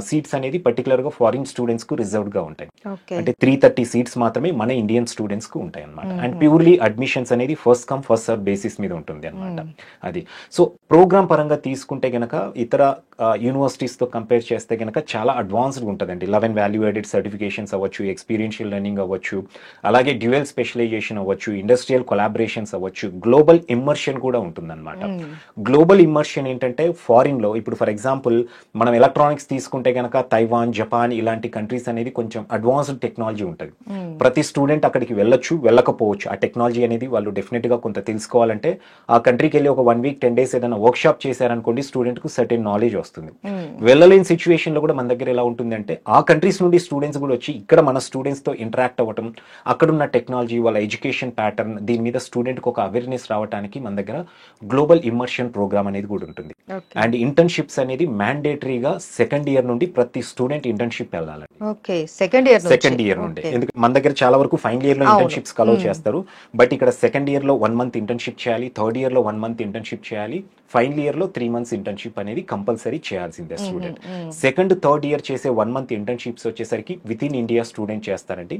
సీట్స్ అనేది పర్టికులర్ గా ఫారిన్ స్టూడెంట్స్ కు రిజర్వ్డ్ గా ఉంటాయి. అంటే 330 సీట్స్ మాత్రమే మన ఇండియన్ స్టూడెంట్స్ కు ఉంటాయి అనమాట. అండ్ ప్యూర్లీ అడ్మిషన్స్ అనేది first come first serve basis మీద ఉంటుంది అనమాట. అది సో ప్రోగ్రామ్ పరంగా తీసుకుంటే గనక ఇతర యూనివర్సిటీస్ తో కంపేర్ చేస్తే గనక చాలా అడ్వాన్స్డ్ ఉంటుందండి. 11 వాల్యూ యాడెడ్ సర్టిఫికేషన్స్ అవ్వచ్చు, ఎక్స్పీరియన్షియల్ లెర్నింగ్ అవ్వచ్చు, అలాగే డ్యూయల్ స్పెషలైజేషన్ అవ్వచ్చు, ఇండస్ట్రియల్ కొలాబరేషన్స్ అవ్వచ్చు, గ్లోబల్ ఇమ్మర్షన్ కూడా ఉంటుందన్నమాట. గ్లోబల్ ఇమ్మర్షన్ ఏంటంటే ఫారిన్ లో ఇప్పుడు ఫర్ ఎగ్జాంపుల్ మనం ఎలక్ట్రానిక్స్ తీసుకుంటే గనక తైవాన్, జపాన్ ఇలాంటి కంట్రీస్ అనేది కొంచెం అడ్వాన్స్డ్ టెక్నాలజీ ఉంటుంది. ప్రతి స్టూడెంట్ అక్కడికి వెళ్ళొచ్చు, వెళ్ళకపోవచ్చు. ఆ టెక్నాలజీ అనేది వాళ్ళు డెఫినెట్ గా కొంత తెలుసుకోవాలంటే ఆ కంట్రీకి వెళ్ళి ఒక 1 week 10 days ఏదైనా వర్క్ షాప్ చేశారనుకోండి స్టూడెంట్ కు సర్టెన్ నాలెడ్జ్ వస్తుంది. వెళ్ళలేని సిచ్యువేషన్ లో కూడా మన దగ్గర ఎలా ఉంటుంది అంటే ఆ కంట్రీస్ నుండి స్టూడెంట్స్ కూడా వచ్చి ఇక్కడ మన స్టూడెంట్స్ తో ఇంటరాక్ట్ అవ్వటం, అక్కడున్న టెక్నాలజీ, వాళ్ళ ఎడ్యుకేషన్ ప్యాటర్న్, దీని మీద స్టూడెంట్ కు ఒక అవేర్నెస్ రావడానికి మన దగ్గర గ్లోబల్ ఇమ్మర్షన్ ప్రోగ్రామ్ అనేది కూడా ఉంటుంది. అండ్ ఇంటర్న్షిప్స్ అనేది మ్యాండేటరీగా సెకండ్ ఇయర్ నుండి ప్రతి స్టూడెంట్ ఇంటర్న్షిప్ వెళ్ళాలి. సెకండ్ ఇయర్ నుండి ఎందుకంటే మన దగ్గర చాలా వరకు ఫైనల్ ఇయర్ లో ఇంటర్న్షిప్స్ అలౌ చేస్తారు. బట్ ఇక్కడ సెకండ్ ఇయర్ లో 1 month ఇంటర్న్షిప్ చేయాలి, థర్డ్ ఇయర్ లో 1 month ఇంటర్న్షిప్ చేయాలి, ఫైనల్ ఇయర్ లో 3 months ఇంటర్న్షిప్ అనేది కంపల్సరీ చేయాల్సిందే స్టూడెంట్. సెకండ్ థర్డ్ ఇయర్ చేసే 1 month ఇంటర్న్షిప్స్ వచ్చేసరికి విత్ ఇన్ ఇండియా స్టూడెంట్ చేస్తారండి.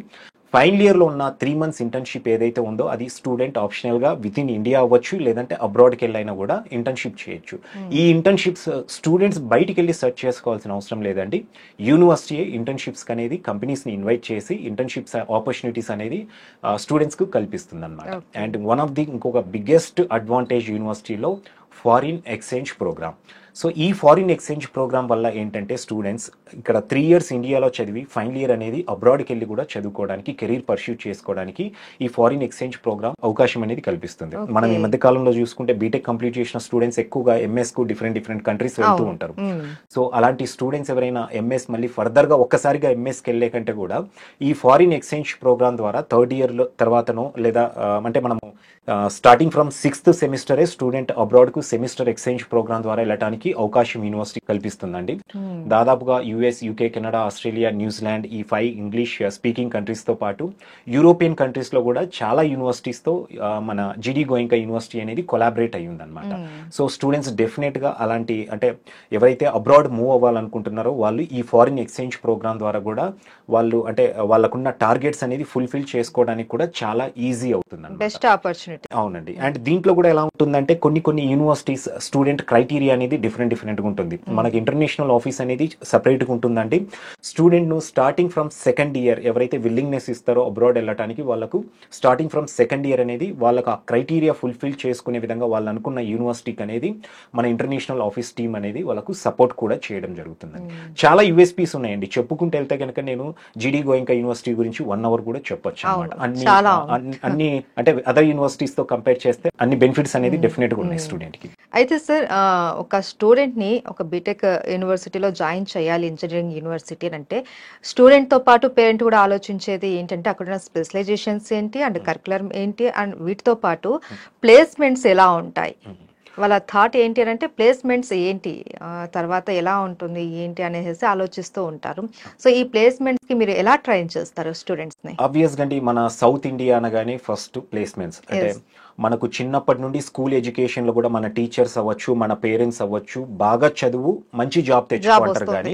ఫైనల్ ఇయర్ లో ఉన్న 3 months ఇంటర్న్షిప్ ఏదైతే ఉందో అది స్టూడెంట్ ఆప్షనల్ గా విత్ ఇన్ ఇండియా అవ్వచ్చు, లేదంటే అబ్రాడ్కి వెళ్ళైనా కూడా ఇంటర్న్షిప్ చేయొచ్చు. ఈ ఇంటర్న్షిప్స్ స్టూడెంట్స్ బయటికి వెళ్ళి సెర్చ్ చేసుకోవాల్సిన అవసరం లేదండి. యూనివర్సిటీ ఇంటర్న్షిప్స్ అనేది కంపెనీస్ ని ఇన్వైట్ చేసి ఇంటర్న్షిప్స్ ఆపర్చునిటీస్ అనేది స్టూడెంట్స్ కు కల్పిస్తుంది అనమాట. అండ్ వన్ ఆఫ్ ది ఇంకొక బిగ్గెస్ట్ అడ్వాంటేజ్ యూనివర్సిటీలో ఫారిన్ ఎక్స్చేంజ్ ప్రోగ్రామ్. సో ఈ ఫారిన్ ఎక్స్చేంజ్ ప్రోగ్రామ్ వల్ల ఏంటంటే స్టూడెంట్స్ ఇక్కడ 3 years ఇండియాలో చదివి ఫైనల్ ఇయర్ అనేది అబ్రాడ్కి వెళ్ళి కూడా చదువుకోవడానికి, కెరీర్ పర్స్యూ చేసుకోవడానికి ఈ ఫారిన్ ఎక్స్చేంజ్ ప్రోగ్రామ్ అవకాశం అనేది కల్పిస్తుంది. మనం ఈ మధ్య కాలంలో చూసుకుంటే బీటెక్ కంప్లీట్ చేసిన స్టూడెంట్స్ ఎక్కువగా ఎంఎస్ కు డిఫరెంట్ కంట్రీస్ వెళ్తూ ఉంటారు. సో అలాంటి స్టూడెంట్స్ ఎవరైనా ఎంఎస్ మళ్ళీ ఫర్దర్ గా ఒక్కసారిగా ఎంఎస్కి వెళ్ళే కంటే కూడా ఈ ఫారిన్ ఎక్స్చేంజ్ ప్రోగ్రామ్ ద్వారా థర్డ్ ఇయర్ లో తర్వాతనో లేదా అంటే మనము స్టార్టింగ్ ఫ్రమ్ 6th సెమిస్టరే స్టూడెంట్ అబ్రాడ్ కు సెమిస్టర్ ఎక్స్చేంజ్ ప్రోగ్రామ్ ద్వారా వెళ్ళడానికి చేయడానికి అవకాశం యూనివర్సిటీ కల్పిస్తుందండి. దాదాపుగా US, UK, Canada, Australia, New Zealand ఈ 5 ఇంగ్లీష్ స్పీకింగ్ కంట్రీస్తో పాటు యూరోపియన్ కంట్రీస్లో కూడా చాలా యూనివర్సిటీస్తో మన జీడీ గోయింకా యూనివర్సిటీ అనేది కొలాబరేట్ అయ్యి ఉందన్నమాట. సో స్టూడెంట్స్ డెఫినెట్గా అలాంటి అంటే ఎవరైతే అబ్రాడ్ మూవ్ అవ్వాలనుకుంటున్నారో వాళ్ళు ఈ ఫారిన్ ఎక్స్చేంజ్ ప్రోగ్రామ్ ద్వారా కూడా వాళ్ళు అంటే వాళ్ళకున్న టార్గెట్స్ అనేది ఫుల్ఫిల్ చేసుకోవడానికి కూడా చాలా ఈజీ అవుతుంది. Best opportunity. అవునండి. అండ్ దీంట్లో కూడా ఎలా ఉంటుందంటే కొన్ని యూనివర్సిటీస్ స్టూడెంట్ క్రైటీరియా అనేది డిఫరెంట్గా ఉంటుంది. మనకి ఇంటర్నేషనల్ ఆఫీస్ అనేది సపరేట్గా ఉంటుందండి. స్టూడెంట్ ను స్టార్టింగ్ ఫ్రమ్ సెకండ్ ఇయర్ ఎవరైతే విల్లింగ్నెస్ ఇస్తారో అబ్రాడ్ వెళ్ళడానికి వాళ్ళకు స్టార్టింగ్ ఫ్రమ్ సెకండ్ ఇయర్ అనేది వాళ్ళకు ఆ క్రైటీరియా ఫుల్ఫిల్ చేసుకునే విధంగా వాళ్ళు అనుకున్న యూనివర్సిటీకి అనేది మన ఇంటర్నేషనల్ ఆఫీస్ టీమ్ అనేది వాళ్ళకు సపోర్ట్ కూడా చేయడం జరుగుతుందండి. చాలా యూఎస్పీస్ ఉన్నాయండి. చెప్పుకుంటూ వెళ్తే కనుక నేను జీడీ గోయింకా యూనివర్సిటీ గురించి 1 అవర్ కూడా చెప్పొచ్చు అనమాట. అన్ని అంటే అదర్ యూనివర్సిటీస్ తో కంపేర్ చేస్తే అన్ని బెనిఫిట్స్ అనేది డెఫినెట్ గా ఉన్నాయి స్టూడెంట్ కి. అయితే సార్ ఒక స్టూడెంట్ ని ఒక బీటెక్ యూనివర్సిటీలో జాయిన్ చేయాలి, ఇంజనీరింగ్ యూనివర్సిటీ అంటే స్టూడెంట్ తో పాటు పేరెంట్ కూడా ఆలోచించేది ఏంటంటే అక్కడ ఉన్న స్పెషలైజేషన్స్ ఏంటి అండ్ కరికులర్ ఏంటి అండ్ వీటితో పాటు ప్లేస్మెంట్స్ ఎలా ఉంటాయి, వాళ్ళ థాట్ ఏంటి అని అంటే ప్లేస్మెంట్స్ ఏంటి, తర్వాత ఎలా ఉంటుంది ఏంటి అనేసి ఆలోచిస్తూ ఉంటారు. సో ఈ ప్లేస్మెంట్స్ కి మీరు ఎలా ట్రైన్ చేస్తారు స్టూడెంట్స్ ని? ఆబ్వియస్ గా మన సౌత్ ఇండియా అనగానే ఫస్ట్ ప్లేస్మెంట్స్ అంటే మనకు చిన్నప్పటి నుండి స్కూల్ ఎడ్యుకేషన్ లో కూడా మన టీచర్స్ అవ్వచ్చు, మన పేరెంట్స్ అవ్వచ్చు బాగా చదువు మంచి జాబ్ తెచ్చుకుంటారు. కానీ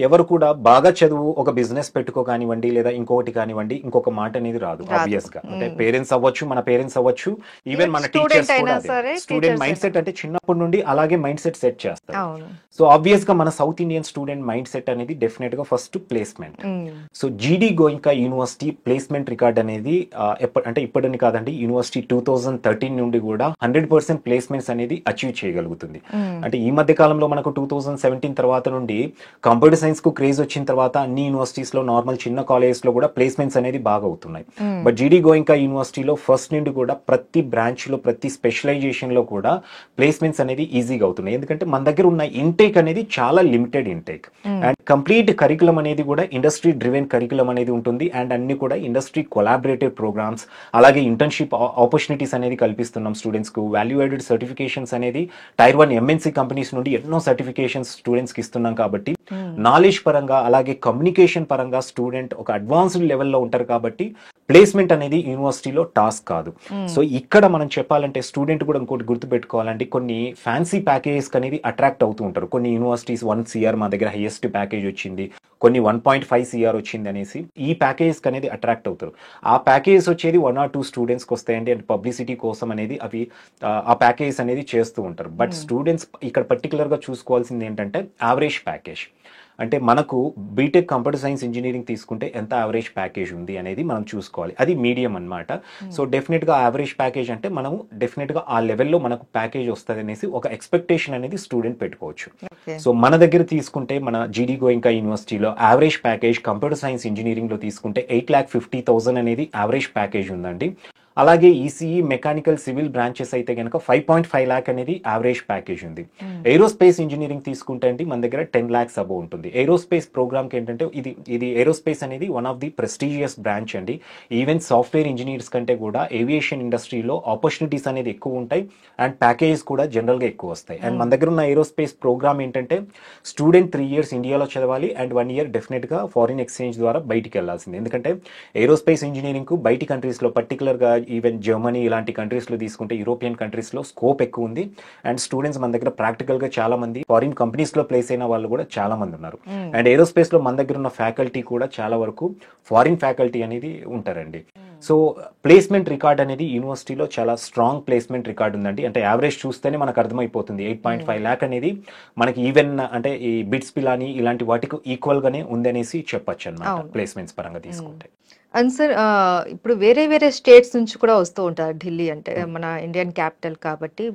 ఎవరు కూడా బాగా చదువు ఒక బిజినెస్ పెట్టుకో కానివ్వండి లేదా ఇంకొకటి కానివ్వండి ఇంకొక మాట అనేది రాదు. ఆబ్వియస్ గా అంటే పేరెంట్స్ అవ్వచ్చు, మన పేరెంట్స్ అవ్వచ్చు, ఈవెన్ మన టీచర్స్ కూడా స్టూడెంట్ మైండ్ సెట్ అంటే చిన్నప్పటి నుండి అలాగే మైండ్ సెట్ చేస్తారు. సో ఆబ్వియస్ గా మన south Indian student mind set అనేది డెఫినెట్ గా ఫస్ట్ ప్లేస్మెంట్. సో జీడీ గోయింకా యూనివర్సిటీ ప్లేస్మెంట్ రికార్డ్ అనేది అంటే ఇప్పటిని కాదండి, యూనివర్సిటీ 2013 నుండి కూడా 100% ప్లేస్మెంట్స్ అనేది అచీవ్ చేయగలుగుతుంది. అంటే ఈ మధ్య కాలంలో మనకు 2017 తర్వాత నుండి కంప్యూటర్ సైన్స్ కు క్రేజ్ వచ్చిన తర్వాత అన్ని యూనివర్సిటీస్ లో నార్మల్ చిన్న కాలేజెస్ లో కూడా ప్లేస్మెంట్స్ అనేది బాగా అవుతున్నాయి. బట్ జీడీ గోయింకా యూనివర్సిటీలో ఫస్ట్ నుండి కూడా ప్రతి బ్రాంచ్ లో ప్రతి స్పెషలైజేషన్ లో కూడా ప్లేస్మెంట్స్ అనేది ఈజీగా అవుతున్నాయి. ఎందుకంటే మన దగ్గర ఉన్న ఇంటేక్ అనేది చాలా limited intake and complete curriculum అనేది కూడా ఇండస్ట్రీ డ్రివెన్ కరికులం అనేది ఉంటుంది. అండ్ అన్ని కూడా ఇండస్ట్రీ కొలాబరేటివ్ ప్రోగ్రామ్స్, అలాగే ఇంటర్న్షిప్ ఆపర్చునిటీస్ అనేది కల్పిస్తున్నాం స్టూడెంట్స్ కు. వాల్యూ యాడెడ్ సర్టిఫికేషన్స్ అనేది టైర్ 1 ఎంఎన్సీ కంపెనీస్ నుండి ఎన్నో సర్టిఫికేషన్స్ స్టూడెంట్స్ కి ఇస్తున్నాం. కాబట్టి నాలెడ్జ్ పరంగా అలాగే కమ్యూనికేషన్ పరంగా స్టూడెంట్ ఒక అడ్వాన్స్డ్ లెవెల్లో ఉంటారు. కాబట్టి ప్లేస్మెంట్ అనేది యూనివర్సిటీలో టాస్క్ కాదు. సో ఇక్కడ మనం చెప్పాలంటే స్టూడెంట్ కూడా ఇంకోటి గుర్తు పెట్టుకోవాలంటే కొన్ని ఫ్యాన్సీ ప్యాకేజెస్ అనేది అట్రాక్ట్ అవుతూ ఉంటారు. కొన్ని యూనివర్సిటీస్ 1 CR మా దగ్గర హైయెస్ట్ ప్యాకేజ్ వచ్చింది, కొన్ని 1.5 CR వచ్చింది అనేసి ఈ ప్యాకేజెస్ అనేది అట్రాక్ట్ అవుతారు. ఆ ప్యాకేజెస్ వచ్చేది 1 or 2 స్టూడెంట్స్కి వస్తాయండి. అండ్ పబ్లిసిటీ కోసం అనేది అవి ఆ ప్యాకేజెస్ అనేది చేస్తూ ఉంటారు. బట్ స్టూడెంట్స్ ఇక్కడ పర్టికులర్ గా చూసుకోవాల్సింది ఏంటంటే యావరేజ్ ప్యాకేజ్. అంటే మనకు బీటెక్ కంప్యూటర్ సైన్స్ ఇంజనీరింగ్ తీసుకుంటే ఎంత యావరేజ్ ప్యాకేజ్ ఉంది అనేది మనం చూసుకోవాలి. అది మీడియం అన్నమాట. సో డెఫినెట్గా యావరేజ్ ప్యాకేజ్ అంటే మనం డెఫినెట్గా ఆ లెవెల్లో మనకు ప్యాకేజ్ వస్తుంది అనేసి ఒక ఎక్స్పెక్టేషన్ అనేది స్టూడెంట్ పెట్టుకోవచ్చు. సో మన దగ్గర తీసుకుంటే మన జీడీ గోయింకా యూనివర్సిటీలో యావరేజ్ ప్యాకేజ్ కంప్యూటర్ సైన్స్ ఇంజనీరింగ్లో తీసుకుంటే 8,50,000 అనేది యావరేజ్ ప్యాకేజ్ ఉందండి. అలాగే ఈసీఈ, మెకానికల్, సివిల్ బ్రాంచెస్ అయితే కనుక 5.5 lakh అనేది యావరేజ్ ప్యాకేజ్ ఉంది. ఏరోస్పేస్ ఇంజనీరింగ్ తీసుకుంటే అండి మన దగ్గర 10 lakhs అబౌవ్ ఉంటుంది. ఏరోస్పేస్ ప్రోగ్రామ్కి ఏంటంటే ఇది ఏరోస్పేస్ అనేది one of the prestigious branch అండి. ఈవెన్ సాఫ్ట్వేర్ ఇంజనీర్స్ కంటే కూడా ఏవియేషన్ ఇండస్ట్రీలో ఆపర్చునిటీస్ అనేది ఎక్కువ ఉంటాయి అండ్ ప్యాకేజెస్ కూడా జనరల్గా ఎక్కువ వస్తాయి. అండ్ మన దగ్గర ఉన్న ఏరోస్పేస్ ప్రోగ్రామ్ ఏంటంటే స్టూడెంట్ 3 years ఇండియాలో చదవాలి అండ్ 1 year డెఫినెట్గా ఫారిన్ ఎక్స్చేంజ్ ద్వారా బయటికి వెళ్లాల్సింది. ఎందుకంటే ఏరోస్పేస్ ఇంజనీరింగ్కు బయటి కంట్రీస్లో పర్టికులర్గా ఈవెన్ జర్మనీ ఇలాంటి కంట్రీస్లో తీసుకుంటే యూరోపియన్ కంట్రీస్లో స్కోప్ ఎక్కువ ఉంది. అండ్ స్టూడెంట్స్ మన దగ్గర ప్రాక్టికల్గా చాలా మంది ఫారిన్ కంపెనీస్లో ప్లేస్ అయిన వాళ్ళు కూడా చాలా మంది ఉన్నారు. అండ్ ఏరోస్పేస్లో మన దగ్గర ఉన్న ఫ్యాకల్టీ కూడా చాలా వరకు ఫారిన్ ఫ్యాకల్టీ అనేది ఉంటారండి. సో ప్లేస్మెంట్ రికార్డ్ అనేది యూనివర్సిటీలో చాలా స్ట్రాంగ్ ప్లేస్మెంట్ రికార్డ్ ఉందండి. అంటే యావరేజ్ చూస్తేనే మనకు అర్థమైపోతుంది 8.5 lakh అనేది మనకి ఈవెన్ అంటే ఈ బిట్స్ పిలాని ఇలాంటి వాటికి ఈక్వల్ గానే ఉందనేసి చెప్పొచ్చు అన్నమాట ప్లేస్మెంట్స్ పరంగా తీసుకుంటే. అండ్ సార్ ఇప్పుడు వేరే వేరే స్టేట్స్ నుంచి కూడా వస్తూ ఉంటారు. ఢిల్లీ అంటే మన ఇండియన్ క్యాపిటల్ కాబట్టి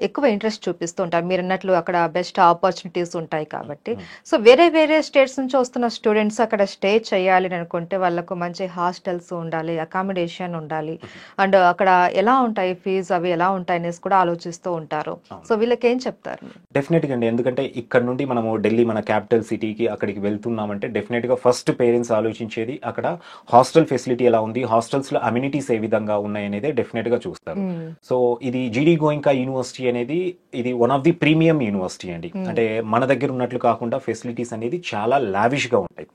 ఎక్కువ ఇంట్రెస్ట్ చూపిస్తూ ఉంటారు. మీరు అన్నట్లు అక్కడ బెస్ట్ ఆపర్చునిటీస్ ఉంటాయి కాబట్టి. సో వేరే వేరే స్టేట్స్ నుంచి వస్తున్న స్టూడెంట్స్ అక్కడ స్టే చేయాలి అని అనుకుంటే వాళ్ళకు మంచి హాస్టల్స్ ఉండాలి, అకామిడేషన్ ఉండాలి, అండ్ అక్కడ ఎలా ఉంటాయి ఫీజు అవి ఎలా ఉంటాయి అనేసి కూడా ఆలోచిస్తూ ఉంటారు. సో వీళ్ళకి ఏం చెప్తారు? డెఫినెట్ గా అండి, ఎందుకంటే ఇక్కడ నుండి మనము ఢిల్లీ మన క్యాపిటల్ సిటీకి అక్కడికి వెళ్తున్నామంటే డెఫినెట్ గా ఫస్ట్ పేరెంట్స్ ఆలోచించేది అక్కడ హాస్టల్ ఫెసిలిటీ ఎలా ఉంది, హాస్టల్స్ లో అమ్యూనిటీస్ ఏ విధంగా ఉన్నాయి అనేది డెఫినెట్ గా చూస్తారు. సో ఇది జీడీ గోయింకా యూనివర్సిటీ అనేది ఇది one of the premium university అండి. అంటే మన దగ్గర ఉన్నట్లు కాకుండా ఫెసిలిటీస్ అనేది చాలా లావిష్ గా ఉంటాయి.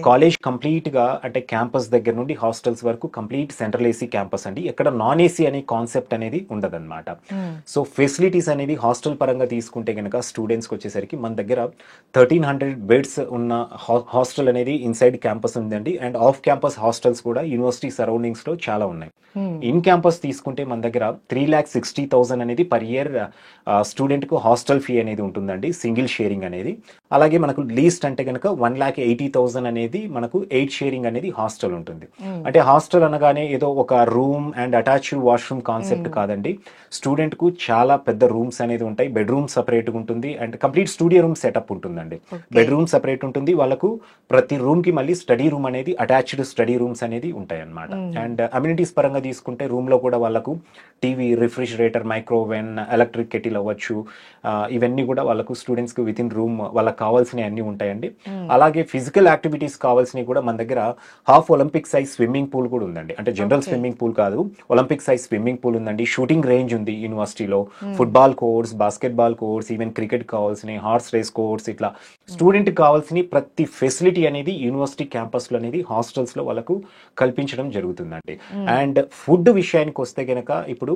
కాలేజ్ కంప్లీట్ గా అంటే క్యాంపస్ దగ్గర నుండి హాస్టల్స్ వరకు కంప్లీట్ సెంట్రల్ ఏసీ క్యాంపస్ అండి. ఎక్కడ నాన్ ఏసీ అనే కాన్సెప్ట్ అనేది ఉండదన్నమాట. సో ఫెసిలిటీస్ అనేది హాస్టల్ పరంగా తీసుకుంటే కనుక స్టూడెంట్స్కి వచ్చేసరికి మన దగ్గర 1300 బెడ్స్ ఉన్న హాస్టల్ అనేది ఇన్సైడ్ క్యాంపస్ ఉందండి. అండ్ ఆఫ్ క్యాంపస్ హాస్టల్స్ కూడా యూనివర్సిటీ సరౌండింగ్స్ లో చాలా ఉన్నాయి. ఇన్ క్యాంపస్ తీసుకుంటే మన దగ్గర 3,60,000 అనేది పర్ ఇయర్ స్టూడెంట్ కు హాస్టల్ ఫీ అనేది ఉంటుందండి, సింగిల్ షేరింగ్ అనేది. అలాగే మనకు లీస్ట్ అంటే కనుక 1,80,000 అనేది మనకు 8 షేరింగ్ అనేది హాస్టల్ ఉంటుంది. అంటే హాస్టల్ అనగానే ఏదో ఒక room and attached washroom concept కాదండి. స్టూడెంట్ కు చాలా పెద్ద రూమ్స్ అనేది ఉంటాయి. బెడ్రూమ్ సపరేట్ గా ఉంటుంది and complete studio room setup ఉంటుందండి. బెడ్రూమ్ సపరేట్ ఉంటుంది. వాళ్ళకు ప్రతి రూమ్ కి మళ్ళీ స్టడీ రూమ్ అనేది అటాచ్డ్ స్టడీ రూమ్స్ అనేది ఉంటాయి అన్నమాట. అండ్ అమ్యూనిటీస్ పరంగా తీసుకుంటే రూమ్ లో కూడా వాళ్ళకు TV, refrigerator, microwave, electric kettle అవ్వచ్చు, ఇవన్నీ కూడా వాళ్ళకు స్టూడెంట్స్ కి విత్ ఇన్ రూమ్ వాళ్ళకి కావాల్సినవి అన్ని ఉంటాయండి. అలాగే ఫిజికల్ యాక్టివిటీస్ కావాల్సినవి కూడా మన దగ్గర half Olympic size swimming pool కూడా ఉందండి. అంటే జనరల్ స్విమ్మింగ్ పూల్ కాదు, ఒలింపిక్ సైజ్ స్విమ్మింగ్ పూల్ ఉందండి. షూటింగ్ రేంజ్ ఉంది యూనివర్సిటీలో, football course, basketball course, even cricket కావాల్సిన హార్స్ రేస్ కోర్స్, ఇట్లా స్టూడెంట్ కావాల్సిన ప్రతి ఫెసిలిటీ అనేది యూనివర్సిటీ క్యాంపస్ లో అనేది హాస్టల్స్ లో వాళ్ళకు కల్పించడం జరుగుతుందండి. అండ్ ఫుడ్ విషయానికి వస్తే గనక ఇప్పుడు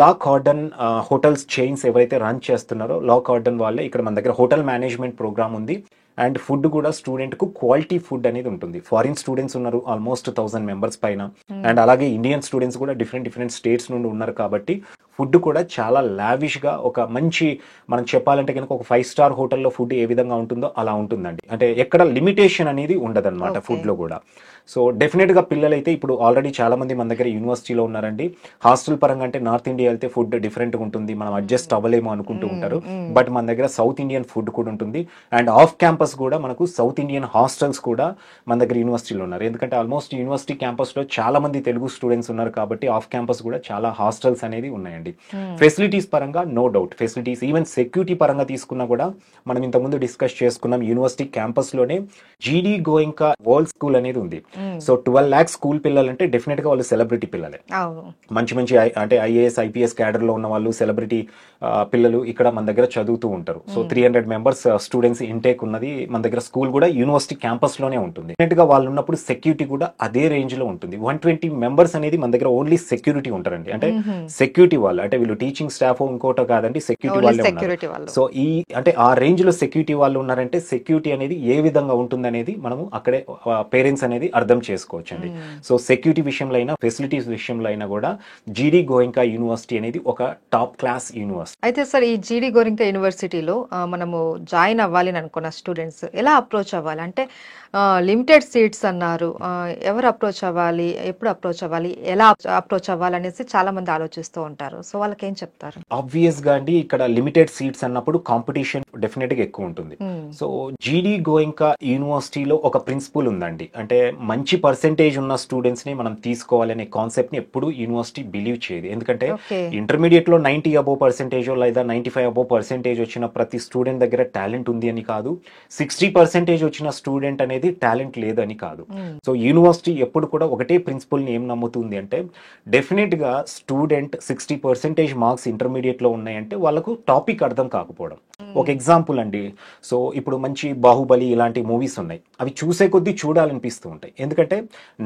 లాక్ హార్డన్ హోటల్స్ చైన్స్ ఎవరైతే రన్ చేస్తున్నారో లాక్ హార్డన్ వాళ్ళే ఇక్కడ మన దగ్గర హోటల్ మేనేజ్మెంట్ ప్రోగ్రామ్ ఉంది. అండ్ ఫుడ్ కూడా స్టూడెంట్ కు క్వాలిటీ ఫుడ్ అనేది ఉంటుంది. ఫారిన్ స్టూడెంట్స్ ఉన్నారు ఆల్మోస్ట్ 1000 మెంబర్స్ పైన. అండ్ అలాగే ఇండియన్ స్టూడెంట్స్ కూడా డిఫరెంట్ స్టేట్స్ నుండి ఉన్నారు కాబట్టి ఫుడ్ కూడా చాలా లావిష్ గా ఒక మంచి, మనం చెప్పాలంటే కనుక ఒక 5 స్టార్ హోటల్లో ఫుడ్ ఏ విధంగా ఉంటుందో అలా ఉంటుందండి. అంటే ఎక్కడ లిమిటేషన్ అనేది ఉండదన్నమాట ఫుడ్ లో కూడా. సో డెఫినెట్ గా పిల్లలైతే ఇప్పుడు ఆల్రెడీ చాలా మంది మన దగ్గర యూనివర్సిటీలో ఉన్నారండి. హాస్టల్ పరంగా అంటే నార్త్ ఇండియా వెళ్తే ఫుడ్ డిఫరెంట్ గా ఉంటుంది, మనం అడ్జస్ట్ అవ్వలేము అనుకుంటూ ఉంటారు. బట్ మన దగ్గర సౌత్ ఇండియన్ ఫుడ్ కూడా ఉంటుంది. అండ్ ఆఫ్ క్యాంపస్ కూడా మనకు సౌత్ ఇండియన్ హాస్టల్స్ కూడా మన దగ్గర యూనివర్సిటీలో ఉన్నారు. ఎందుకంటే ఆల్మోస్ట్ యూనివర్సిటీ క్యాంపస్ లో చాలా మంది తెలుగు స్టూడెంట్స్ ఉన్నారు కాబట్టి ఆఫ్ క్యాంపస్ కూడా చాలా హాస్టల్స్ అనేది ఉన్నాయండి. ఫెసిలిటీస్ పరంగా no doubt facilities, even security పరంగా తీసుకున్నా కూడా మనం ఇంతకుముందు డిస్కస్ చేసుకున్నాం. యూనివర్సిటీ క్యాంపస్ లోనే జీడీ గోయింకా వరల్డ్ స్కూల్ అనేది ఉంది. సో 12 lakhs స్కూల్ పిల్లలు అంటే డెఫినెట్ గా వాళ్ళు సెలబ్రిటీ పిల్లలే. మంచి అంటే ఐఏఎస్, ఐపీఎస్ క్యాడర్ లో ఉన్న వాళ్ళు, సెలబ్రిటీ పిల్లలు ఇక్కడ మన దగ్గర చదువుతూ ఉంటారు. సో 300 మెంబర్స్ స్టూడెంట్స్ ఇంటేక్ ఉన్నది మన దగ్గర. స్కూల్ కూడా యూనివర్సిటీ క్యాంపస్ లోనే ఉంటుంది. డెఫినెట్ గా వాళ్ళు ఉన్నప్పుడు సెక్యూరిటీ కూడా అదే రేంజ్ లో ఉంటుంది. 120 మెంబర్స్ అనేది మన దగ్గర ఓన్లీ సెక్యూరిటీ ఉంటారండి. అంటే సెక్యూరిటీ వాళ్ళు అంటే వీళ్ళు టీచింగ్ స్టాఫ్ ఇంకోటో కాదండి, సెక్యూరిటీ వాళ్ళే ఉన్నారు. సో ఈ అంటే ఆ రేంజ్ లో సెక్యూరిటీ వాళ్ళు ఉన్నారంటే సెక్యూరిటీ అనేది ఏ విధంగా ఉంటుంది అనేది మనము అక్కడే పేరెంట్స్ అనేది అర్థం చేసుకోవచ్చండి. సో సెక్యూరిటీ విషయంలో అయినా ఫెసిలిటీస్ విషయంలో అయినా కూడా జీడీ గోయింకా యూనివర్సిటీ అనేది ఒక టాప్ క్లాస్ యూనివర్సిటీ. అయితే సార్ ఈ జీడీ గోయింకా యూనివర్సిటీలో మనము జాయిన్ అవ్వాలి అని అనుకున్న స్టూడెంట్స్ ఎలా అప్రోచ్ అవ్వాలి? అంటే లిమిటెడ్ సీట్స్ అన్నారు, ఎవరు అప్రోచ్ అవ్వాలి, ఎప్పుడు అప్రోచ్ అవ్వాలి, ఎలా అప్రోచ్ అవ్వాలి అనేసి చాలా మంది ఆలోచిస్తూ ఉంటారు. సో వాళ్ళకి ఏం చెప్తారు? ఆబ్వియస్ గా అండి ఇక్కడ లిమిటెడ్ సీట్స్ అన్నప్పుడు కాంపిటీషన్ డెఫినెట్ గా ఎక్కువ ఉంటుంది. సో జీడీ గోయింకా యూనివర్సిటీలో ఒక ప్రిన్సిపల్ ఉందండి. అంటే మంచి పర్సెంటేజ్ ఉన్న స్టూడెంట్స్ ని మనం తీసుకోవాలనే కాన్సెప్ట్ ని ఎప్పుడు యూనివర్సిటీ బిలీవ్ చేయదు. ఎందుకంటే ఇంటర్మీడియట్ లో 90 above పర్సెంటేజ్ లేదా 95 above పర్సెంటేజ్ వచ్చిన ప్రతి స్టూడెంట్ దగ్గర టాలెంట్ ఉంది అని కాదు, 60% వచ్చిన స్టూడెంట్ అనేది టాలెంట్ లేదని కాదు. సో యూనివర్సిటీ ఎప్పుడు కూడా ఒకటే ప్రిన్సిపల్ ని ఏం నమ్ముతుంది అంటే డెఫినెట్ గా స్టూడెంట్ 60% మార్క్స్ ఇంటర్మీడియట్ లో ఉన్నాయంటే వాళ్ళకు టాపిక్ అర్థం కాకపోవడం. ఒక ఎగ్జాంపుల్ అండి, సో ఇప్పుడు మంచి బాహుబలి ఇలాంటి మూవీస్ ఉన్నాయి, అవి చూసే కొద్దీ చూడాలనిపిస్తూ ఉంటాయి. ఎందుకంటే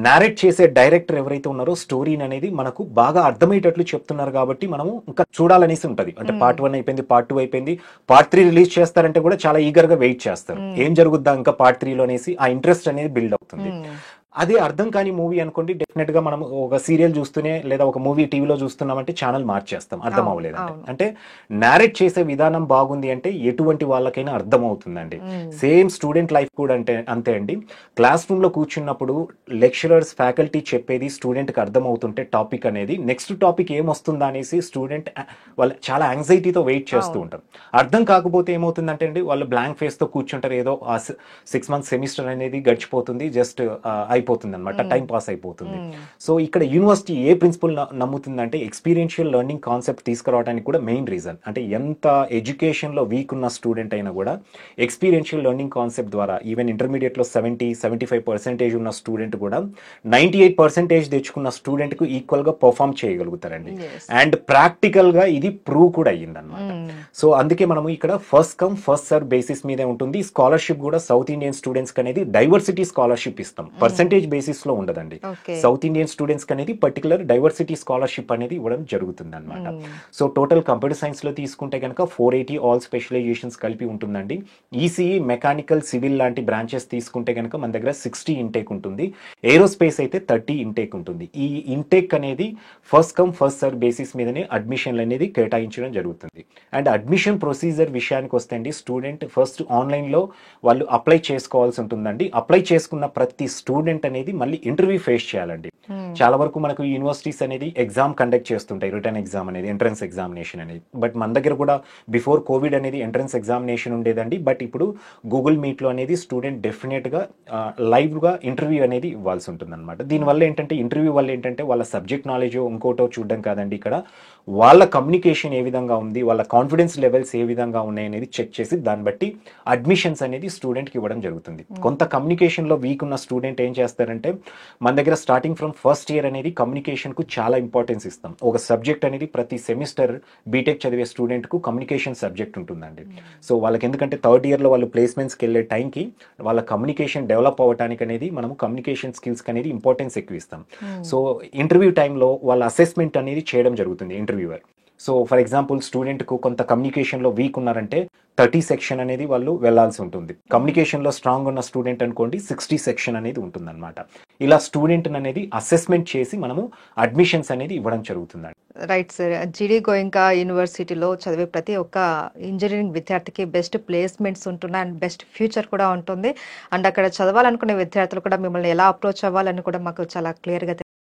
నారేట్ చేసే డైరెక్టర్ ఎవరైతే ఉన్నారో స్టోరీని అనేది మనకు బాగా అర్థమయ్యేటట్లు చెప్తున్నారు కాబట్టి మనము ఇంకా చూడాలనేసి ఉంటది. అంటే పార్ట్ 1 అయిపోయింది, పార్ట్ 2 అయిపోయింది, పార్ట్ 3 రిలీజ్ చేస్తారంటే కూడా చాలా ఈగర్ గా వెయిట్ చేస్తారు, ఏం జరుగుద్దా ఇంకా పార్ట్ 3లో అనేసి ఆ ఇంట్రెస్ట్ అనేది బిల్డ్ అవుతుంది. అదే అర్థం కాని మూవీ అనుకోండి, డెఫినెట్ గా మనం ఒక సీరియల్ చూస్తూనే లేదా ఒక మూవీ టీవీలో చూస్తున్నామంటే ఛానల్ మార్చేస్తాం అర్థం అవ్వలేదంటే. అంటే నారేట్ చేసే విధానం బాగుంది అంటే ఎటువంటి వాళ్ళకైనా అర్థం అవుతుందండి. సేమ్ స్టూడెంట్ లైఫ్ కూడా అంటే అంతే అండి. క్లాస్ రూమ్ లో కూర్చున్నప్పుడు లెక్చరర్స్, ఫ్యాకల్టీ చెప్పేది స్టూడెంట్ కి అర్థం అవుతుంటే టాపిక్ అనేది నెక్స్ట్ టాపిక్ ఏమొస్తుందా అనేసి స్టూడెంట్ వాళ్ళు చాలా యాంగ్జైటీతో వెయిట్ చేస్తూ ఉంటారు. అర్థం కాకపోతే ఏమవుతుందంటే అండి వాళ్ళు బ్లాంక్ ఫేస్ తో కూర్చుంటారు. ఏదో 6 months సెమిస్టర్ అనేది గడిచిపోతుంది, జస్ట్ అయిపోతుంది అనమాట, టైం పాస్ అయిపోతుంది. సో ఇక్కడ యూనివర్సిటీ ఏ ప్రిన్సిపల్ నమ్ముతుందంటే ఎక్స్పీరియన్షియల్ లెర్నింగ్ కాన్సెప్ట్ తీసుకురావడానికి కూడా మెయిన్ రీజన్. అంటే ఎంత ఎడ్యుకేషన్లో వీక్ ఉన్న స్టూడెంట్ అయినా కూడా ఎక్స్పీరియన్షియల్ లెర్నింగ్ కాన్సెప్ట్ ద్వారా ఈవెన్ ఇంటర్మీడియట్లో 75% ఉన్న స్టూడెంట్ కూడా 98% తెచ్చుకున్న స్టూడెంట్కు ఈక్వల్గా పర్ఫామ్ చేయగలుగుతారండి. అండ్ ప్రాక్టికల్గా ఇది ప్రూవ్ కూడా అయ్యిందనమాట. సో అందుకే మనము ఇక్కడ first come first serve basis మీదే ఉంటుంది. స్కాలర్షిప్ కూడా సౌత్ ఇండియన్ స్టూడెంట్స్ అనేది డైవర్సిటీ స్కాలర్షిప్ ఇస్తాం, పర్సెంటేజ్ బేసిస్ లో ఉండదండి. సౌత్ ఇండియన్ స్టూడెంట్స్ అనేది పర్టికులర్ డైవర్సిటీ స్కాలర్షిప్ అనేది ఇవ్వడం జరుగుతుంది అనమాట. సో టోటల్ కంప్యూటర్ సైన్స్ లో తీసుకుంటే కనుక 480 ఆల్ స్పెషలైజేషన్స్ కలిపి ఉంటుందండి. ఈసీఈ, మెకానికల్, సివిల్ లాంటి బ్రాంచెస్ తీసుకుంటే కనుక మన దగ్గర 60 ఇంటేక్ ఉంటుంది. ఏరోస్పేస్ అయితే 30 ఇంటేక్ ఉంటుంది. ఈ ఇంటేక్ అనేది first come first serve basis మీదనే అడ్మిషన్లు అనేది కేటాయించడం జరుగుతుంది. అండ్ అడ్మిషన్ ప్రొసీజర్ విషయానికి వస్తే అండి, స్టూడెంట్ ఫస్ట్ ఆన్లైన్లో వాళ్ళు అప్లై చేసుకోవాల్సి ఉంటుందండి. అప్లై చేసుకున్న ప్రతి స్టూడెంట్ అనేది మళ్ళీ ఇంటర్వ్యూ ఫేస్ చేయాలండి. చాలా వరకు మనకు యూనివర్సిటీస్ అనేది ఎగ్జామ్ కండక్ట్ చేస్తుంటాయి, రిటర్న్ ఎగ్జామ్ అనేది, ఎంట్రన్స్ ఎగ్జామినేషన్ అనేది. బట్ మన దగ్గర కూడా బిఫోర్ కోవిడ్ అనేది ఎంట్రన్స్ ఎగ్జామినేషన్ ఉండేదండి. బట్ ఇప్పుడు గూగుల్ మీట్లో అనేది స్టూడెంట్ డెఫినెట్గా లైవ్గా ఇంటర్వ్యూ అనేది ఇవ్వాల్సి ఉంటుంది అనమాట. దీనివల్ల ఏంటంటే, ఇంటర్వ్యూ వల్ల ఏంటంటే వాళ్ళ సబ్జెక్ట్ నాలెడ్జ్ ఇంకోటో చూడడం కాదండి, ఇక్కడ వాళ్ళ కమ్యూనికేషన్ ఏ విధంగా ఉంది, వాళ్ళ కాన్ఫిడెన్స్ లెవెల్స్ ఏ విధంగా ఉన్నాయి అనేది చెక్ చేసి దాన్ని బట్టి అడ్మిషన్స్ అనేది స్టూడెంట్కి ఇవ్వడం జరుగుతుంది. కొంత కమ్యూనికేషన్లో వీక్ ఉన్న స్టూడెంట్ ఏం చేస్తారంటే, మన దగ్గర స్టార్టింగ్ ఫ్రమ్ ఫస్ట్ ఇయర్ అనేది కమ్యూనికేషన్కు చాలా ఇంపార్టెన్స్ ఇస్తాం. ఒక సబ్జెక్ట్ అనేది ప్రతి సెమిస్టర్ బీటెక్ చదివే స్టూడెంట్కు కమ్యూనికేషన్ సబ్జెక్ట్ ఉంటుందండి. సో వాళ్ళకి ఎందుకంటే థర్డ్ ఇయర్లో వాళ్ళు ప్లేస్మెంట్స్కి వెళ్ళే టైంకి వాళ్ళ కమ్యూనికేషన్ డెవలప్ అవ్వడానికి అనేది మనము కమ్యూనికేషన్ స్కిల్స్కి అనేది ఇంపార్టెన్స్ ఎక్కువ ఇస్తాం. సో ఇంటర్వ్యూ టైంలో వాళ్ళ అసెస్మెంట్ అనేది చేయడం జరుగుతుంది ఇంటర్వ్యూవర్. సో ఫర్ ఎగ్జాంపుల్ స్టూడెంట్కు కొంత కమ్యూనికేషన్లో వీక్ ఉన్నారంటే 30 సెక్షన్ అనేది వాళ్ళు వెళ్లాల్సి ఉంటుంది. కమ్యూనికేషన్లో స్ట్రాంగ్ ఉన్న స్టూడెంట్ అనుకోండి 60 సెక్షన్ అనేది ఉంటుందన్నమాట. ఇలా స్టూడెంట్ అనేది అసెస్మెంట్ చేసి మనము అడ్మిషన్స్ అనేది ఇవ్వడం జరుగుతుందండి. Right sir. జీడీ గోయింకా యూనివర్సిటీలో చదివే ప్రతి ఒక్క ఇంజనీరింగ్ విద్యార్థికి బెస్ట్ ప్లేస్మెంట్స్ ఉంటున్నాయి అండ్ బెస్ట్ ఫ్యూచర్ కూడా ఉంటుంది. అండ్ అక్కడ చదవాలనుకునే విద్యార్థులు కూడా మిమ్మల్ని ఎలా అప్రోచ్ అవ్వాలని కూడా మాకు చాలా క్లియర్గా